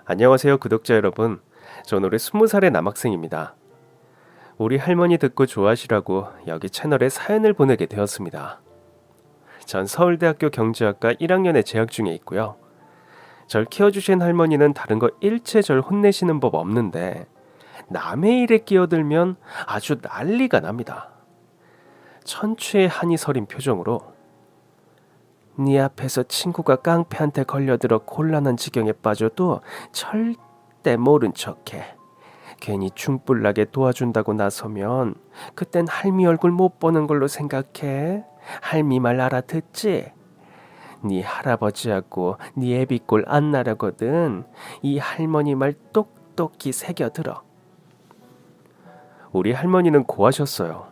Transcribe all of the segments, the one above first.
안녕하세요, 구독자 여러분. 전 올해 20살의 남학생입니다. 우리 할머니 듣고 좋아하시라고 여기 채널에 사연을 보내게 되었습니다. 전 서울대학교 경제학과 1학년에 재학 중에 있고요. 절 키워주신 할머니는 다른 거 일체 절 혼내시는 법 없는데 남의 일에 끼어들면 아주 난리가 납니다. 천추의 한이 서린 표정으로 네 앞에서 친구가 깡패한테 걸려들어 곤란한 지경에 빠져도 절대 모른 척해. 괜히 중불나게 도와준다고 나서면 그땐 할미 얼굴 못 보는 걸로 생각해. 할미 말 알아듣지? 네 할아버지하고 네 애비꼴 안 나라거든. 이 할머니 말 똑똑히 새겨들어. 우리 할머니는 고하셨어요.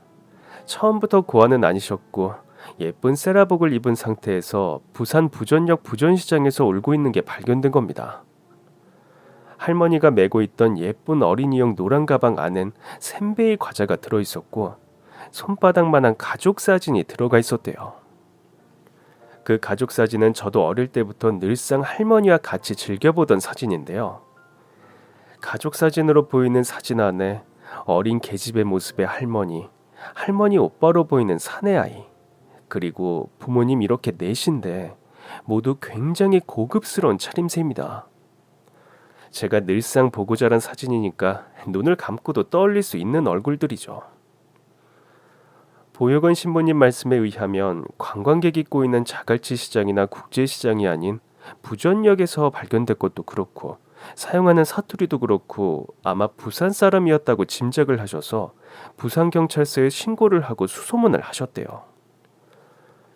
처음부터 고아는 아니셨고 예쁜 세라복을 입은 상태에서 부산 부전역 부전시장에서 울고 있는 게 발견된 겁니다. 할머니가 메고 있던 예쁜 어린이용 노란 가방 안엔 샌베이 과자가 들어있었고 손바닥만한 가족 사진이 들어가 있었대요. 그 가족 사진은 저도 어릴 때부터 늘상 할머니와 같이 즐겨보던 사진인데요. 가족 사진으로 보이는 사진 안에 어린 계집애 모습의 할머니 오빠로 보이는 사내아이, 그리고 부모님 이렇게 넷인데 모두 굉장히 고급스러운 차림새입니다. 제가 늘상 보고 자란 사진이니까 눈을 감고도 떠올릴 수 있는 얼굴들이죠. 보육원 신부님 말씀에 의하면 관광객이 꼬이는 자갈치 시장이나 국제시장이 아닌 부전역에서 발견된 것도 그렇고 사용하는 사투리도 그렇고 아마 부산 사람이었다고 짐작을 하셔서 부산경찰서에 신고를 하고 수소문을 하셨대요.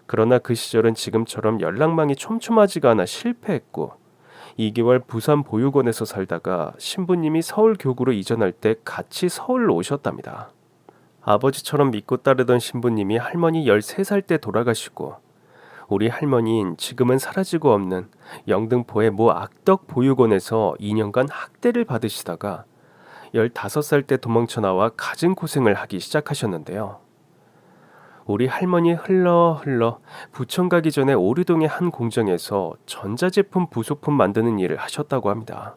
그러나 그 시절은 지금처럼 연락망이 촘촘하지가 않아 실패했고 2개월 부산 보육원에서 살다가 신부님이 서울 교구로 이전할 때 같이 서울로 오셨답니다. 아버지처럼 믿고 따르던 신부님이 할머니 13살 때 돌아가시고 우리 할머니는 지금은 사라지고 없는 영등포의 모 악덕 보육원에서 2년간 학대를 받으시다가 15살 때 도망쳐 나와 갖은 고생을 하기 시작하셨는데요. 우리 할머니 흘러 부천 가기 전에 오류동의 한 공장에서 전자제품 부속품 만드는 일을 하셨다고 합니다.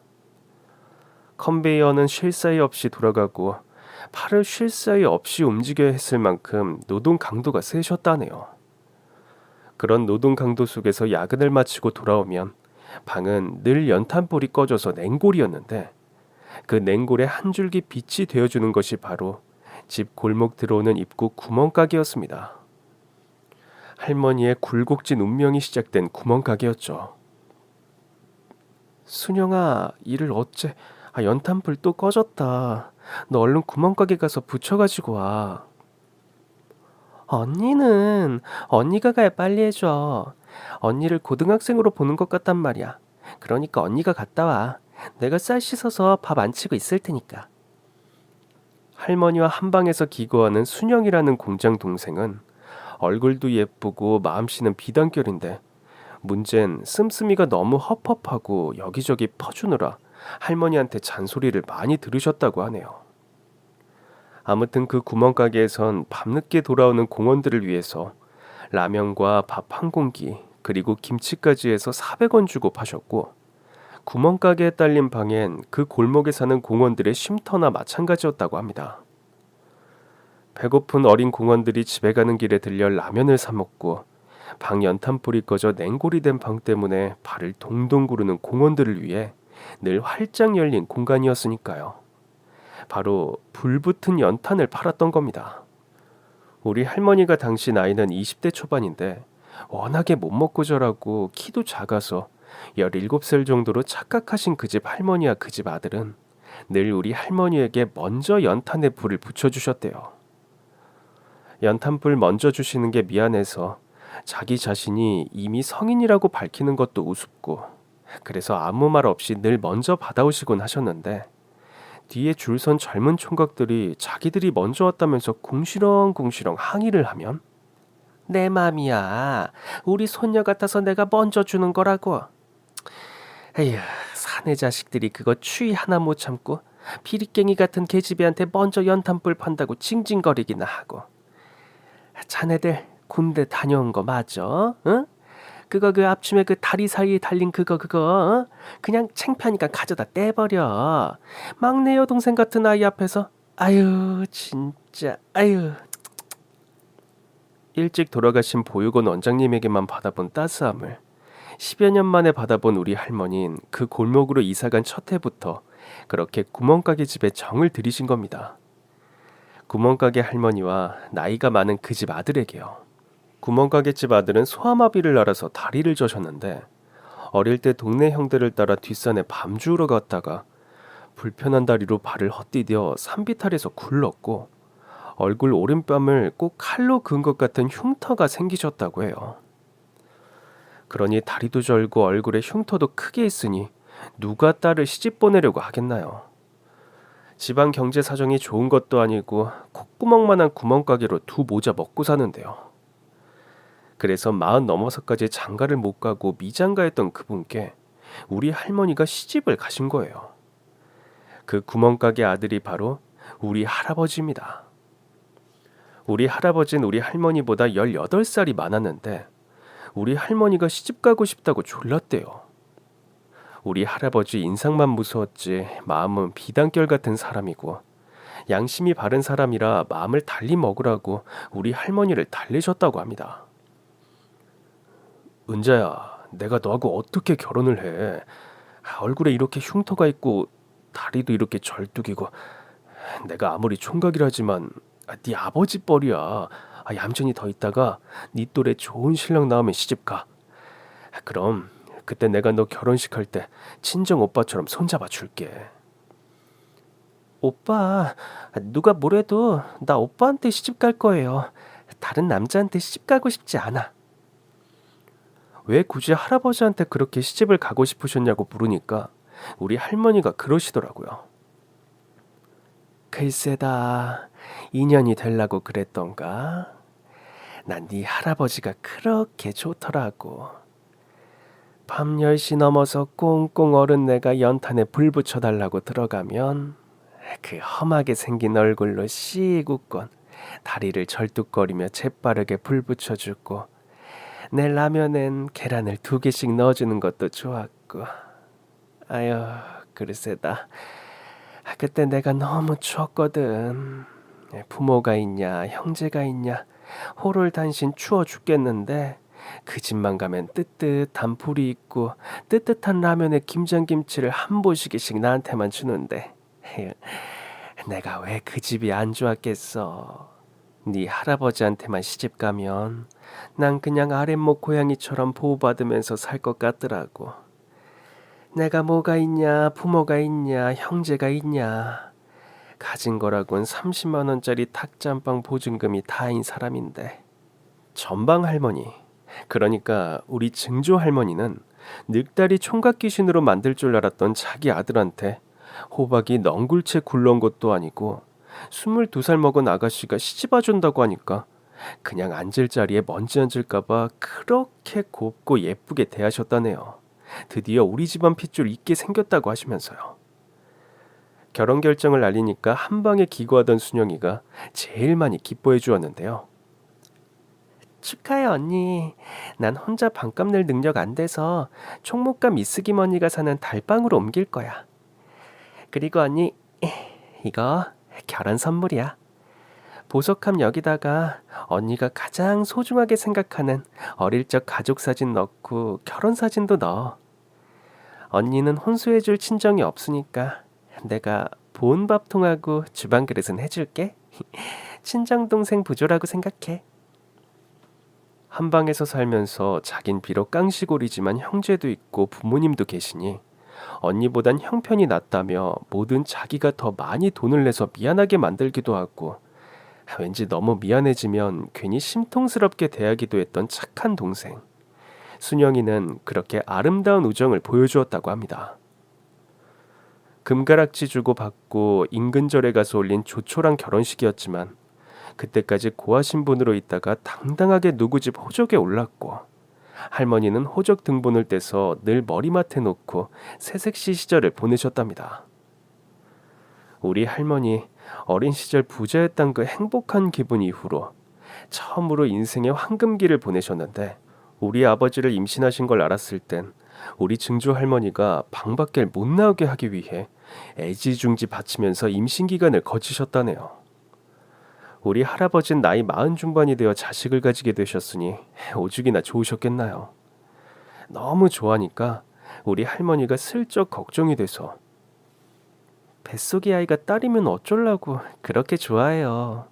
컨베이어는 쉴 사이 없이 돌아가고 팔을 쉴 사이 없이 움직여야 했을 만큼 노동 강도가 세셨다네요. 그런 노동 강도 속에서 야근을 마치고 돌아오면 방은 늘 연탄불이 꺼져서 냉골이었는데 그 냉골에 한 줄기 빛이 되어주는 것이 바로 집 골목 들어오는 입구 구멍가게였습니다. 할머니의 굴곡진 운명이 시작된 구멍가게였죠. 순영아, 일을 어째... 연탄불 또 꺼졌다. 너 얼른 구멍가게 가서 붙여가지고 와. 언니가 가야 빨리 해줘. 언니를 고등학생으로 보는 것 같단 말이야. 그러니까 언니가 갔다 와. 내가 쌀 씻어서 밥 안 치고 있을 테니까. 할머니와 한방에서 기거하는 순영이라는 공장 동생은 얼굴도 예쁘고 마음씨는 비단결인데 문제는 씀씀이가 너무 헛헛하고 여기저기 퍼주느라 할머니한테 잔소리를 많이 들으셨다고 하네요. 아무튼 그 구멍가게에선 밤늦게 돌아오는 공원들을 위해서 라면과 밥 한 공기 그리고 김치까지 해서 400원 주고 파셨고 구멍가게에 딸린 방엔 그 골목에 사는 공원들의 쉼터나 마찬가지였다고 합니다. 배고픈 어린 공원들이 집에 가는 길에 들려 라면을 사 먹고 방 연탄불이 꺼져 냉골이 된 방 때문에 발을 동동 구르는 공원들을 위해 늘 활짝 열린 공간이었으니까요. 바로 불붙은 연탄을 팔았던 겁니다. 우리 할머니가 당시 나이는 20대 초반인데 워낙에 못 먹고 자라고 키도 작아서 17살 정도로 착각하신 그 집 할머니와 그 집 아들은 늘 우리 할머니에게 먼저 연탄에 불을 붙여주셨대요. 연탄불 먼저 주시는 게 미안해서 자기 자신이 이미 성인이라고 밝히는 것도 우습고 그래서 아무 말 없이 늘 먼저 받아오시곤 하셨는데 뒤에 줄 선 젊은 총각들이 자기들이 먼저 왔다면서 궁시렁궁시렁 항의를 하면 내 맘이야. 우리 손녀 같아서 내가 먼저 주는 거라고. 에휴, 사내 자식들이 그거 추위 하나 못 참고 피리깽이 같은 계집애한테 먼저 연탄불 판다고 징징거리기나 하고. 자네들 군대 다녀온 거 맞아? 응? 그거 그 앞춤에 그 다리 사이에 달린 그거 그냥 창피하니까 가져다 떼버려. 막내 여동생 같은 아이 앞에서 아유 진짜 아유. 일찍 돌아가신 보육원 원장님에게만 받아본 따스함을 10여 년 만에 받아본 우리 할머니는 그 골목으로 이사간 첫 해부터 그렇게 구멍가게 집에 정을 들이신 겁니다. 구멍가게 할머니와 나이가 많은 그 집 아들에게요. 구멍가게 집 아들은 소아마비를 앓아서 다리를 저셨는데 어릴 때 동네 형들을 따라 뒷산에 밤 주우러 갔다가 불편한 다리로 발을 헛디뎌 산비탈에서 굴렀고 얼굴 오른뺨을 꼭 칼로 그은 것 같은 흉터가 생기셨다고 해요. 그러니 다리도 절고 얼굴에 흉터도 크게 있으니 누가 딸을 시집 보내려고 하겠나요? 집안 경제 사정이 좋은 것도 아니고 콧구멍만한 구멍가게로 두 모자 먹고 사는데요. 그래서 40 넘어서까지 장가를 못 가고 미장가했던 그분께 우리 할머니가 시집을 가신 거예요. 그 구멍가게 아들이 바로 우리 할아버지입니다. 우리 할아버지는 우리 할머니보다 18살이 많았는데 우리 할머니가 시집 가고 싶다고 졸랐대요. 우리 할아버지 인상만 무서웠지 마음은 비단결 같은 사람이고 양심이 바른 사람이라 마음을 달리 먹으라고 우리 할머니를 달래셨다고 합니다. 은자야, 내가 너하고 어떻게 결혼을 해? 얼굴에 이렇게 흉터가 있고 다리도 이렇게 절뚝이고 내가 아무리 총각이라지만 네 아버지 뻘이야. 얌전히 더 있다가 네 또래 좋은 신랑 나오면 시집가. 그럼 그때 내가 너 결혼식 할 때 친정 오빠처럼 손잡아 줄게. 오빠, 누가 뭐래도 나 오빠한테 시집 갈 거예요. 다른 남자한테 시집 가고 싶지 않아. 왜 굳이 할아버지한테 그렇게 시집을 가고 싶으셨냐고 물으니까 우리 할머니가 그러시더라고요. 글쎄다, 인연이 되려고 그랬던가? 난 네 할아버지가 그렇게 좋더라고. 밤 10시 넘어서 꽁꽁 얼은 내가 연탄에 불 붙여달라고 들어가면 그 험하게 생긴 얼굴로 씩 웃곤 다리를 절뚝거리며 재빠르게 불 붙여주고 내 라면엔 계란을 2개씩 넣어주는 것도 좋았고. 아유, 글쎄다. 그때 내가 너무 추웠거든. 부모가 있냐 형제가 있냐 호롤단신 추워 죽겠는데 그 집만 가면 뜨뜻한 불이 있고 뜨뜻한 라면에 김장김치를 한 보시기씩 나한테만 주는데 내가 왜 그 집이 안 좋았겠어. 네 할아버지한테만 시집 가면 난 그냥 아랫목 고양이처럼 보호받으면서 살 것 같더라고. 내가 뭐가 있냐 부모가 있냐 형제가 있냐. 가진 거라곤 30만 원짜리 탁자한방 보증금이 다인 사람인데. 전방 할머니, 그러니까 우리 증조 할머니는 늑다리 총각 귀신으로 만들 줄 알았던 자기 아들한테 호박이 넝굴채 굴러온 것도 아니고 22살 먹은 아가씨가 시집와 준다고 하니까 그냥 앉을 자리에 먼지 앉을까봐 그렇게 곱고 예쁘게 대하셨다네요. 드디어 우리 집안 핏줄 있게 생겼다고 하시면서요. 결혼 결정을 알리니까 한방에 기거하던 순영이가 제일 많이 기뻐해 주었는데요. 축하해 언니. 난 혼자 반값 낼 능력 안 돼서 총무감 이쓰김 언니가 사는 달방으로 옮길 거야. 그리고 언니, 이거 결혼 선물이야. 보석함 여기다가 언니가 가장 소중하게 생각하는 어릴 적 가족 사진 넣고 결혼 사진도 넣어. 언니는 혼수해줄 친정이 없으니까 내가 보온 밥통하고 주방 그릇은 해줄게. 친정 동생 부조라고 생각해. 한방에서 살면서 자긴 비록 깡시골이지만 형제도 있고 부모님도 계시니 언니보단 형편이 낫다며 뭐든 자기가 더 많이 돈을 내서 미안하게 만들기도 하고 왠지 너무 미안해지면 괜히 심통스럽게 대하기도 했던 착한 동생. 순영이는 그렇게 아름다운 우정을 보여주었다고 합니다. 금가락지 주고 받고 인근절에 가서 올린 조촐한 결혼식이었지만 그때까지 고아 신분으로 있다가 당당하게 누구 집 호적에 올랐고 할머니는 호적 등본을 떼서 늘 머리맡에 놓고 새색시 시절을 보내셨답니다. 우리 할머니 어린 시절 부자였던 그 행복한 기분 이후로 처음으로 인생의 황금기를 보내셨는데 우리 아버지를 임신하신 걸 알았을 땐 우리 증조 할머니가 방 밖을 못 나오게 하기 위해 애지중지 바치면서 임신 기간을 거치셨다네요. 우리 할아버진 나이 40 중반이 되어 자식을 가지게 되셨으니 오죽이나 좋으셨겠나요. 너무 좋아하니까 우리 할머니가 슬쩍 걱정이 돼서 뱃속의 아이가 딸이면 어쩌려고 그렇게 좋아해요.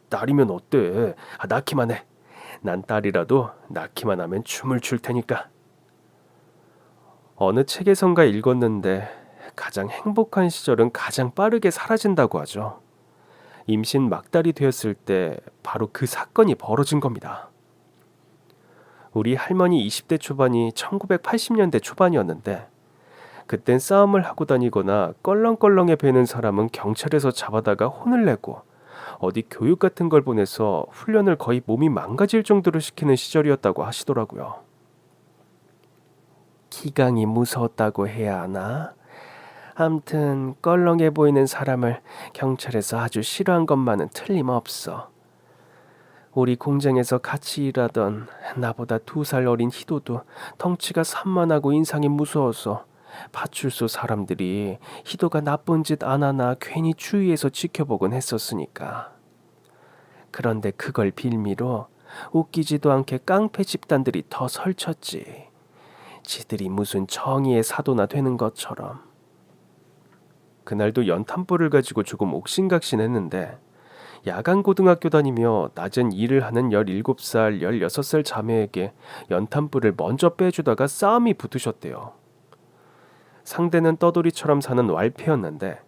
딸이면 어때? 낳기만 해. 난 딸이라도 낳기만 하면 춤을 출 테니까. 어느 책에선가 읽었는데 가장 행복한 시절은 가장 빠르게 사라진다고 하죠. 임신 막달이 되었을 때 바로 그 사건이 벌어진 겁니다. 우리 할머니 20대 초반이 1980년대 초반이었는데 그땐 싸움을 하고 다니거나 껄렁껄렁해 배는 사람은 경찰에서 잡아다가 혼을 내고 어디 교육 같은 걸 보내서 훈련을 거의 몸이 망가질 정도로 시키는 시절이었다고 하시더라고요. 기강이 무서웠다고 해야 하나? 암튼 껄렁해 보이는 사람을 경찰에서 아주 싫어한 것만은 틀림없어. 우리 공장에서 같이 일하던 나보다 2살 어린 희도도 덩치가 산만하고 인상이 무서워서 파출소 사람들이 희도가 나쁜 짓 안 하나 괜히 주위에서 지켜보곤 했었으니까. 그런데 그걸 빌미로 웃기지도 않게 깡패 집단들이 더 설쳤지. 지들이 무슨 정의의 사도나 되는 것처럼. 그날도 연탄불을 가지고 조금 옥신각신했는데 야간 고등학교 다니며 낮엔 일을 하는 17살, 16살 자매에게 연탄불을 먼저 빼주다가 싸움이 붙으셨대요. 상대는 떠돌이처럼 사는 왈패였는데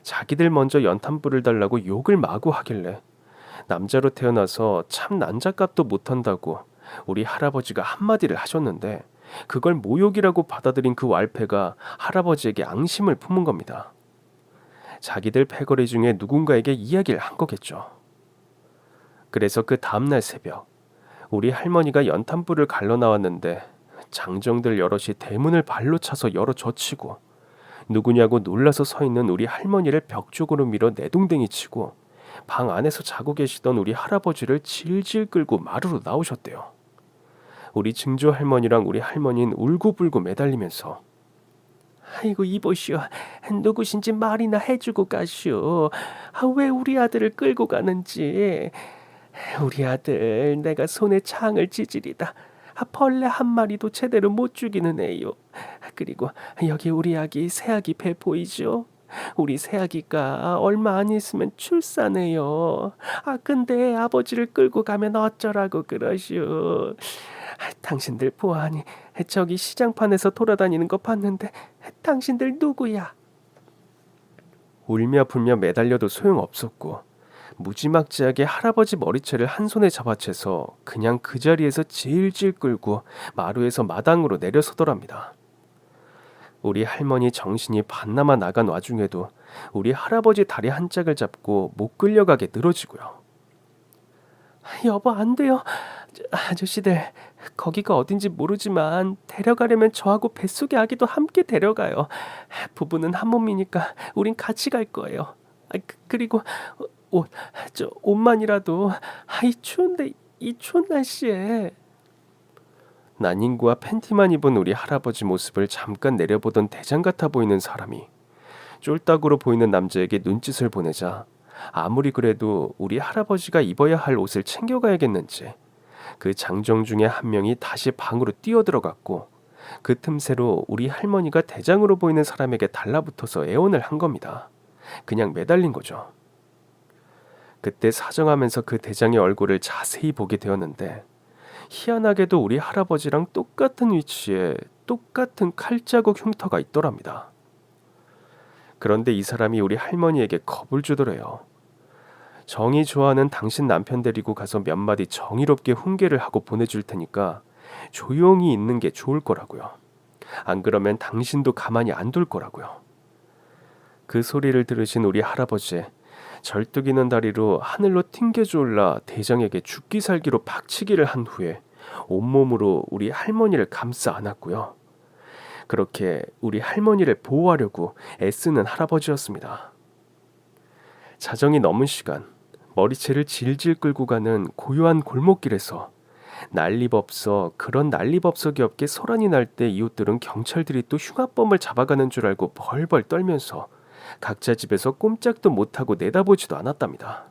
자기들 먼저 연탄불을 달라고 욕을 마구 하길래 남자로 태어나서 참 난자값도 못한다고 우리 할아버지가 한마디를 하셨는데 그걸 모욕이라고 받아들인 그 왈패가 할아버지에게 앙심을 품은 겁니다. 자기들 패거리 중에 누군가에게 이야기를 한 거겠죠. 그래서 그 다음날 새벽 우리 할머니가 연탄불을 갈러 나왔는데 장정들 여럿이 대문을 발로 차서 열어 젖히고 누구냐고 놀라서 서 있는 우리 할머니를 벽 쪽으로 밀어 내동댕이 치고 방 안에서 자고 계시던 우리 할아버지를 질질 끌고 마루로 나오셨대요. 우리 증조 할머니랑 우리 할머니는 울고불고 매달리면서 아이고 이보시오. 누구신지 말이나 해주고 가시오. 왜 우리 아들을 끌고 가는지. 우리 아들 내가 손에 창을 찌질이다. 벌레 한 마리도 제대로 못 죽이는 애요. 그리고 여기 우리 아기 새아기 배 보이죠? 우리 새아기가 얼마 안 있으면 출산해요. 근데 아버지를 끌고 가면 어쩌라고 그러시오. 당신들 보아하니 저기 시장판에서 돌아다니는 거 봤는데 당신들 누구야? 울며 불며 매달려도 소용없었고 무지막지하게 할아버지 머리채를 한 손에 잡아채서 그냥 그 자리에서 질질 끌고 마루에서 마당으로 내려서더랍니다. 우리 할머니 정신이 반나마 나간 와중에도 우리 할아버지 다리 한 짝을 잡고 못 끌려가게 늘어지고요. 여보 안 돼요. 아저씨들 거기가 어딘지 모르지만 데려가려면 저하고 뱃속의 아기도 함께 데려가요. 부부는 한 몸이니까 우린 같이 갈 거예요. 그리고 옷만이라도 이 추운데 이 추운 날씨에. 난닝구와 팬티만 입은 우리 할아버지 모습을 잠깐 내려보던 대장 같아 보이는 사람이 쫄딱으로 보이는 남자에게 눈짓을 보내자 아무리 그래도 우리 할아버지가 입어야 할 옷을 챙겨가야겠는지 그 장정 중에 한 명이 다시 방으로 뛰어들어갔고 그 틈새로 우리 할머니가 대장으로 보이는 사람에게 달라붙어서 애원을 한 겁니다. 그냥 매달린 거죠. 그때 사정하면서 그 대장의 얼굴을 자세히 보게 되었는데 희한하게도 우리 할아버지랑 똑같은 위치에 똑같은 칼자국 흉터가 있더랍니다. 그런데 이 사람이 우리 할머니에게 겁을 주더래요. 정이 좋아하는 당신 남편 데리고 가서 몇 마디 정의롭게 훈계를 하고 보내줄 테니까 조용히 있는 게 좋을 거라고요. 안 그러면 당신도 가만히 안 둘 거라고요. 그 소리를 들으신 우리 할아버지 절뚝이는 다리로 하늘로 튕겨져 올라 대장에게 죽기 살기로 박치기를 한 후에 온몸으로 우리 할머니를 감싸 안았고요. 그렇게 우리 할머니를 보호하려고 애쓰는 할아버지였습니다. 자정이 넘은 시간 머리채를 질질 끌고 가는 고요한 골목길에서 난리법석 그런 난리법석이 없게 소란이 날 때 이웃들은 경찰들이 또 흉악범을 잡아가는 줄 알고 벌벌 떨면서 각자 집에서 꼼짝도 못하고 내다보지도 않았답니다.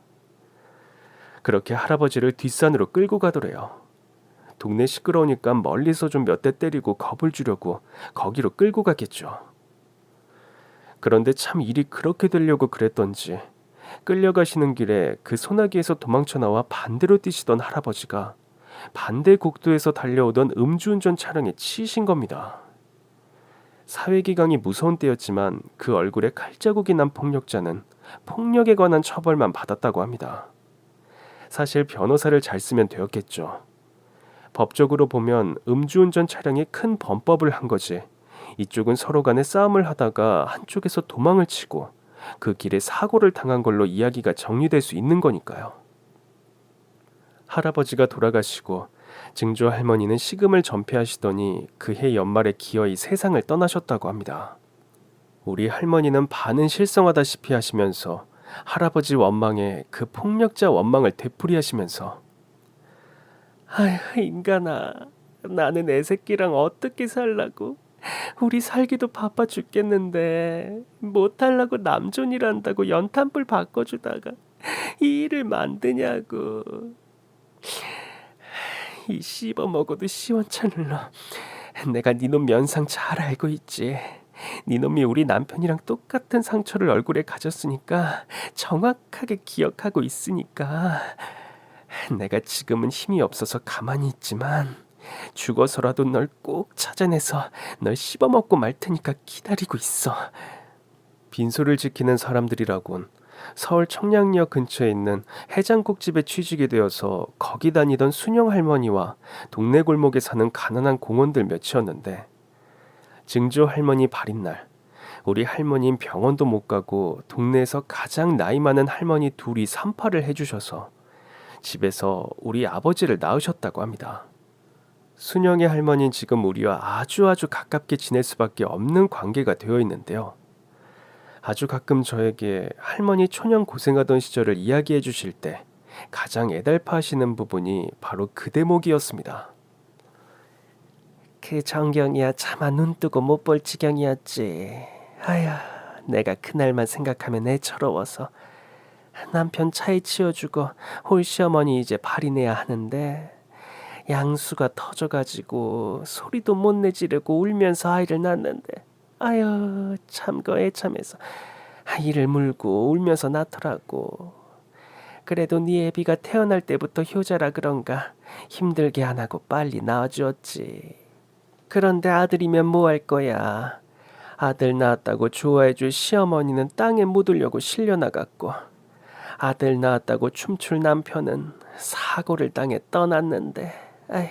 그렇게 할아버지를 뒷산으로 끌고 가더래요. 동네 시끄러우니까 멀리서 좀 몇 대 때리고 겁을 주려고 거기로 끌고 갔겠죠. 그런데 참 일이 그렇게 되려고 그랬던지 끌려가시는 길에 그 소나기에서 도망쳐 나와 반대로 뛰시던 할아버지가 반대 국도에서 달려오던 음주운전 차량에 치이신 겁니다. 사회기강이 무서운 때였지만 그 얼굴에 칼자국이 난 폭력자는 폭력에 관한 처벌만 받았다고 합니다. 사실 변호사를 잘 쓰면 되었겠죠. 법적으로 보면 음주운전 차량이 큰 범법을 한 거지. 이쪽은 서로 간에 싸움을 하다가 한쪽에서 도망을 치고 그 길에 사고를 당한 걸로 이야기가 정리될 수 있는 거니까요. 할아버지가 돌아가시고 증조 할머니는 식음을 전폐하시더니 그해 연말에 기어이 세상을 떠나셨다고 합니다. 우리 할머니는 반은 실성하다시피 하시면서 할아버지 원망에 그 폭력자 원망을 되풀이하시면서 아휴 인간아, 나는 애 새끼랑 어떻게 살라고? 우리 살기도 바빠 죽겠는데 못하려고 남존이란다고 연탄불 바꿔주다가 이 일을 만드냐고. 이 씹어먹어도 시원찮을 너. 내가 니놈 면상 잘 알고 있지. 니놈이 우리 남편이랑 똑같은 상처를 얼굴에 가졌으니까 정확하게 기억하고 있으니까. 내가 지금은 힘이 없어서 가만히 있지만 죽어서라도 널 꼭 찾아내서 널 씹어먹고 말 테니까 기다리고 있어. 빈소를 지키는 사람들이라곤 서울 청량리역 근처에 있는 해장국집에 취직이 되어서 거기 다니던 순영 할머니와 동네 골목에 사는 가난한 공원들 몇이었는데 증조 할머니 발인 날 우리 할머니는 병원도 못 가고 동네에서 가장 나이 많은 할머니 둘이 산파를 해주셔서 집에서 우리 아버지를 낳으셨다고 합니다. 순영의 할머니는 지금 우리와 아주 가깝게 지낼 수밖에 없는 관계가 되어 있는데요. 아주 가끔 저에게 할머니 초년 고생하던 시절을 이야기해 주실 때 가장 애달파하시는 부분이 바로 그 대목이었습니다. 그 정경이야 차마 눈 뜨고 못 볼 지경이었지. 아휴, 내가 그날만 생각하면 애처로워서 남편 차에 치워주고 홀 시어머니 이제 발인해야 하는데 양수가 터져가지고 소리도 못 내지르고 울면서 아이를 낳는데 아유 참거 애참해서 아이를 물고 울면서 낳더라고. 그래도 네 애비가 태어날 때부터 효자라 그런가 힘들게 안 하고 빨리 낳아주었지. 그런데 아들이면 뭐 할 거야. 아들 낳았다고 좋아해줄 시어머니는 땅에 묻으려고 실려나갔고 아들 낳았다고 춤출 남편은 사고를 당해 떠났는데 아휴.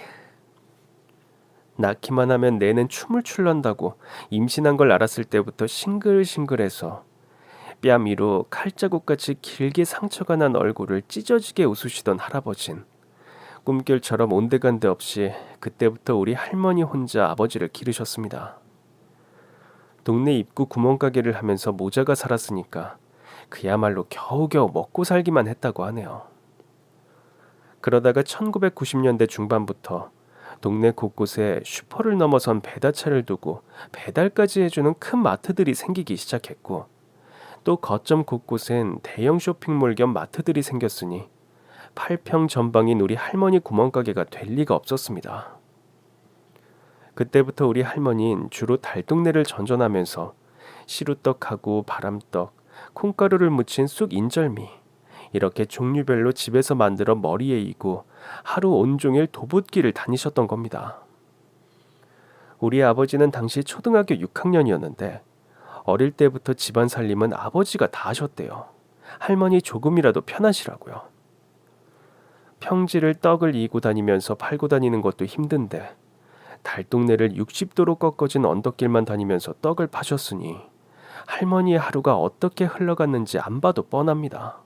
낳기만 하면 내는 춤을 출런다고 임신한 걸 알았을 때부터 싱글싱글해서 뺨 위로 칼자국같이 길게 상처가 난 얼굴을 찢어지게 웃으시던 할아버진 꿈결처럼 온데간데 없이 그때부터 우리 할머니 혼자 아버지를 기르셨습니다. 동네 입구 구멍가게를 하면서 모자가 살았으니까 그야말로 겨우겨우 먹고 살기만 했다고 하네요. 그러다가 1990년대 중반부터 동네 곳곳에 슈퍼를 넘어선 배달차를 두고 배달까지 해주는 큰 마트들이 생기기 시작했고 또 거점 곳곳엔 대형 쇼핑몰 겸 마트들이 생겼으니 8평 전방인 우리 할머니 구멍가게가 될 리가 없었습니다. 그때부터 우리 할머니는 주로 달동네를 전전하면서 시루떡하고 바람떡, 콩가루를 묻힌 쑥 인절미 이렇게 종류별로 집에서 만들어 머리에 이고 하루 온종일 도봇길을 다니셨던 겁니다. 우리 아버지는 당시 초등학교 6학년이었는데 어릴 때부터 집안 살림은 아버지가 다 하셨대요. 할머니 조금이라도 편하시라고요. 평지를 떡을 이고 다니면서 팔고 다니는 것도 힘든데 달동네를 60도로 꺾어진 언덕길만 다니면서 떡을 파셨으니 할머니의 하루가 어떻게 흘러갔는지 안 봐도 뻔합니다.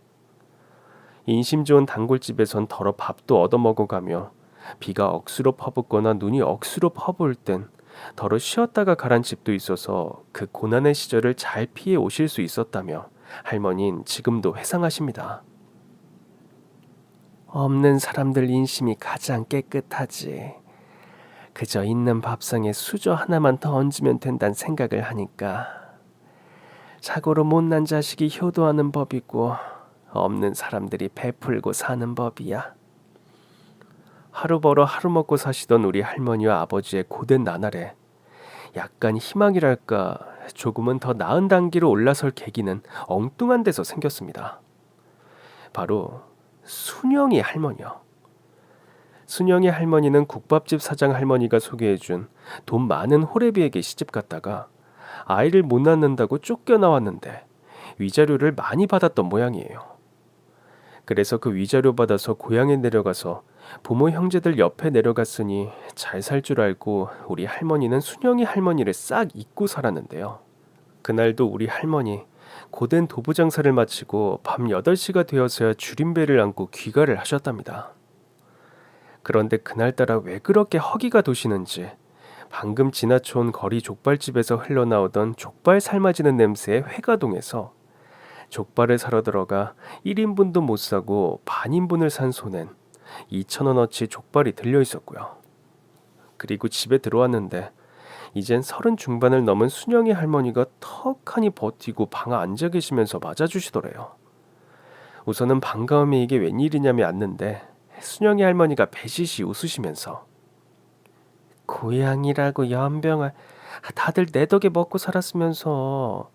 인심 좋은 단골집에선 덜어 밥도 얻어먹어가며 비가 억수로 퍼붓거나 눈이 억수로 퍼부을 땐 덜어 쉬었다가 가란 집도 있어서 그 고난의 시절을 잘 피해 오실 수 있었다며 할머니는 지금도 회상하십니다. 없는 사람들 인심이 가장 깨끗하지. 그저 있는 밥상에 수저 하나만 더 얹으면 된다는 생각을 하니까 자고로 못난 자식이 효도하는 법이고 없는 사람들이 베풀고 사는 법이야. 하루 벌어 하루 먹고 사시던 우리 할머니와 아버지의 고된 나날에 약간 희망이랄까 조금은 더 나은 단계로 올라설 계기는 엉뚱한 데서 생겼습니다. 바로 순영이 할머니요. 순영이 할머니는 국밥집 사장 할머니가 소개해준 돈 많은 호래비에게 시집 갔다가 아이를 못 낳는다고 쫓겨나왔는데 위자료를 많이 받았던 모양이에요. 그래서 그 위자료 받아서 고향에 내려가서 부모 형제들 옆에 내려갔으니 잘 살 줄 알고 우리 할머니는 순영이 할머니를 싹 잊고 살았는데요. 그날도 우리 할머니 고된 도부 장사를 마치고 밤 8시가 되어서야 줄임배를 안고 귀가를 하셨답니다. 그런데 그날따라 왜 그렇게 허기가 도시는지 방금 지나쳐온 거리 족발집에서 흘러나오던 족발 삶아지는 냄새에 회가동에서 족발을 사러 들어가 1인분도 못 사고 반인분을 산 손엔 2,000원어치 족발이 들려 있었고요. 그리고 집에 들어왔는데 이젠 30 중반을 넘은 순영이 할머니가 턱하니 버티고 방 앉아 계시면서 맞아주시더래요. 우선은 반가움에 이게 웬일이냐며 앉는데 순영이 할머니가 배시시 웃으시면서 고향이라고 연병아 다들 내 덕에 먹고 살았으면서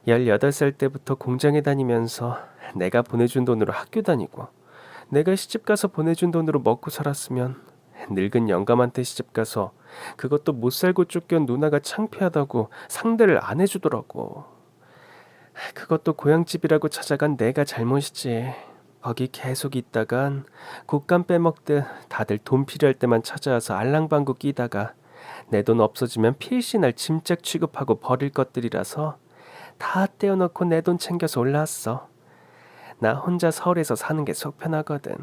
18살 때부터 공장에 다니면서 내가 보내준 돈으로 학교 다니고 내가 시집가서 보내준 돈으로 먹고 살았으면 늙은 영감한테 시집가서 그것도 못 살고 쫓겨온 누나가 창피하다고 상대를 안 해주더라고. 그것도 고향집이라고 찾아간 내가 잘못이지. 거기 계속 있다간 곶감 빼먹듯 다들 돈 필요할 때만 찾아와서 알랑방구 끼다가 내 돈 없어지면 필시 날 짐짝 취급하고 버릴 것들이라서 다 떼어놓고 내 돈 챙겨서 올라왔어. 나 혼자 서울에서 사는 게 속 편하거든.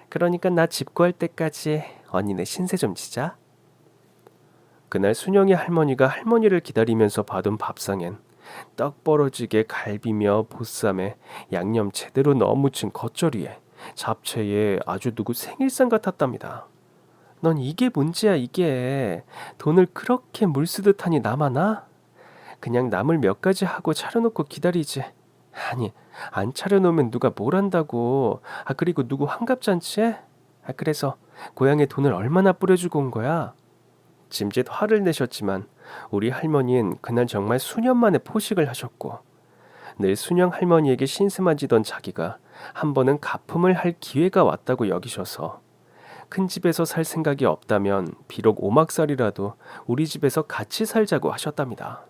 그러니까 나 집 구할 때까지 언니네 신세 좀 지자. 그날 순영이 할머니가 할머니를 기다리면서 봐둔 밥상엔 떡 벌어지게 갈비며 보쌈에 양념 제대로 넣어 무친 겉절이에 잡채에 아주 누구 생일상 같았답니다. 넌 이게 문제야 이게. 돈을 그렇게 물 쓰듯 하니 남아나? 그냥 나물 몇 가지 하고 차려놓고 기다리지. 아니 안 차려놓으면 누가 뭘 한다고. 그리고 누구 환갑잔치에? 그래서 고향에 돈을 얼마나 뿌려주고 온 거야? 짐짓 화를 내셨지만 우리 할머니는 그날 정말 수년 만에 포식을 하셨고 늘 순영 할머니에게 신세만 지던 자기가 한 번은 가품을 할 기회가 왔다고 여기셔서 큰 집에서 살 생각이 없다면 비록 오막살이라도 우리 집에서 같이 살자고 하셨답니다.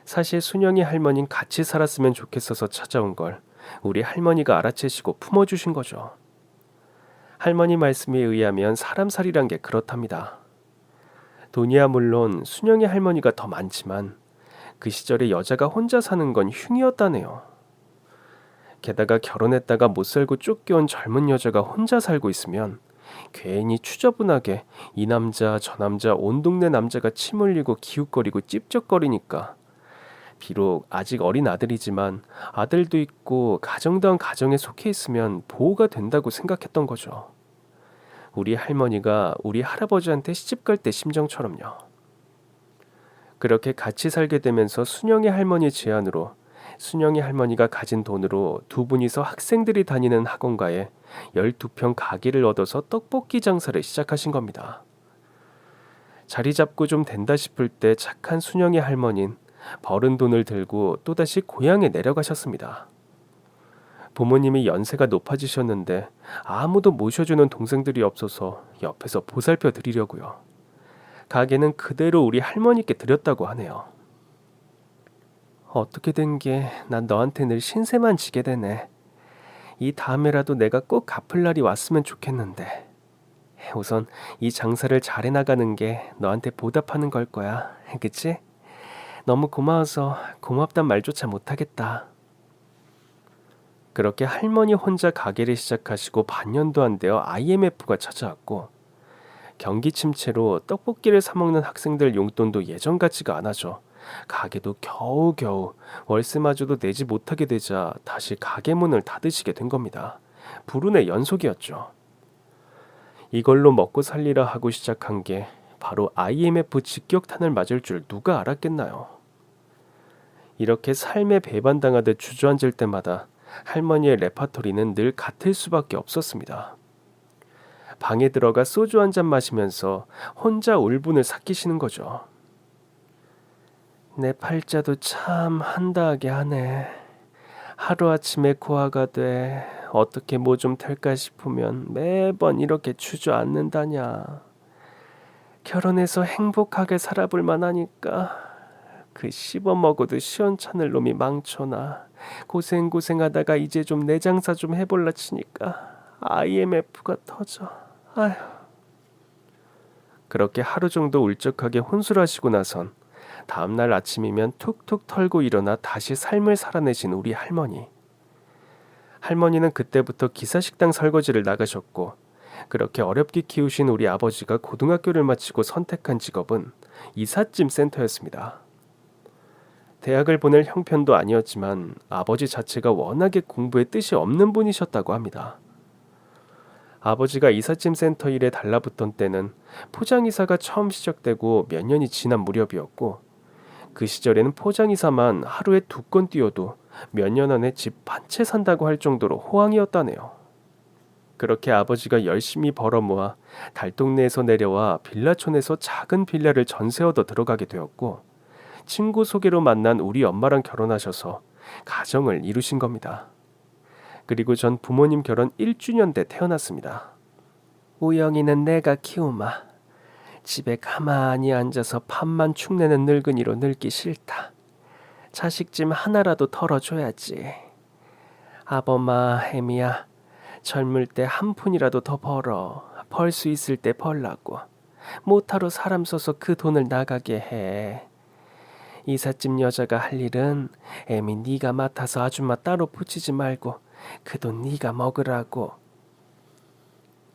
사실 순영이 할머니는 같이 살았으면 좋겠어서 찾아온 걸 우리 할머니가 알아채시고 품어주신 거죠. 할머니 말씀에 의하면 사람살이란 게 그렇답니다. 돈이야 물론 순영이 할머니가 더 많지만 그 시절에 여자가 혼자 사는 건 흉이었다네요. 게다가 결혼했다가 못 살고 쫓겨온 젊은 여자가 혼자 살고 있으면 괜히 추저분하게 이 남자 저 남자 온 동네 남자가 침 흘리고 기웃거리고 찝쩍거리니까 비록 아직 어린 아들이지만 아들도 있고 가정다운 가정에 속해 있으면 보호가 된다고 생각했던 거죠. 우리 할머니가 우리 할아버지한테 시집갈 때 심정처럼요. 그렇게 같이 살게 되면서 순영이 할머니 제안으로 순영이 할머니가 가진 돈으로 두 분이서 학생들이 다니는 학원가에 12평 가게를 얻어서 떡볶이 장사를 시작하신 겁니다. 자리 잡고 좀 된다 싶을 때 착한 순영이 할머니는 벌은 돈을 들고 또다시 고향에 내려가셨습니다. 부모님이 연세가 높아지셨는데 아무도 모셔주는 동생들이 없어서 옆에서 보살펴 드리려고요. 가게는 그대로 우리 할머니께 드렸다고 하네요. 어떻게 된 게 난 너한테 늘 신세만 지게 되네. 이 다음에라도 내가 꼭 갚을 날이 왔으면 좋겠는데. 우선 이 장사를 잘해 나가는 게 너한테 보답하는 걸 거야. 그치? 너무 고마워서 고맙단 말조차 못하겠다. 그렇게 할머니 혼자 가게를 시작하시고 반년도 안 되어 IMF가 찾아왔고 경기 침체로 떡볶이를 사 먹는 학생들 용돈도 예전 같지가 않아져 가게도 겨우겨우 월세마저도 내지 못하게 되자 다시 가게 문을 닫으시게 된 겁니다. 불운의 연속이었죠. 이걸로 먹고 살리라 하고 시작한 게 바로 IMF 직격탄을 맞을 줄 누가 알았겠나요? 이렇게 삶에 배반당하듯 주저앉을 때마다 할머니의 레파토리는 늘 같을 수밖에 없었습니다. 방에 들어가 소주 한 잔 마시면서 혼자 울분을 삭히시는 거죠. 내 팔자도 참 한다하게 하네. 하루아침에 고아가 돼 어떻게 뭐 좀 될까 싶으면 매번 이렇게 주저앉는다냐. 결혼해서 행복하게 살아볼 만하니까 그 씹어먹어도 시원찮을 놈이 망쳐나. 고생하다가 이제 좀 내 장사 좀 해볼라 치니까 IMF가 터져. 아휴. 그렇게 하루 정도 울적하게 혼술하시고 나선 다음날 아침이면 툭툭 털고 일어나 다시 삶을 살아내신 우리 할머니. 할머니는 그때부터 기사식당 설거지를 나가셨고, 그렇게 어렵게 키우신 우리 아버지가 고등학교를 마치고 선택한 직업은 이삿짐 센터였습니다. 대학을 보낼 형편도 아니었지만 아버지 자체가 워낙에 공부에 뜻이 없는 분이셨다고 합니다. 아버지가 이삿짐 센터 일에 달라붙던 때는 포장이사가 처음 시작되고 몇 년이 지난 무렵이었고, 그 시절에는 포장이사만 하루에 2건 뛰어도 몇 년 안에 집 한 채 산다고 할 정도로 호황이었다네요. 그렇게 아버지가 열심히 벌어 모아 달동네에서 내려와 빌라촌에서 작은 빌라를 전세 얻어 들어가게 되었고, 친구 소개로 만난 우리 엄마랑 결혼하셔서 가정을 이루신 겁니다. 그리고 전 부모님 결혼 1주년 때 태어났습니다. 우영이는 내가 키우마. 집에 가만히 앉아서 밥만 축내는 늙은이로 늙기 싫다. 자식짐 하나라도 털어줘야지. 아범아, 혜미야, 젊을 때 한 푼이라도 더 벌어. 벌 수 있을 때 벌라고. 모타로 사람 써서 그 돈을 나가게 해. 이삿짐 여자가 할 일은 애미 네가 맡아서 아줌마 따로 붙이지 말고 그 돈 네가 먹으라고.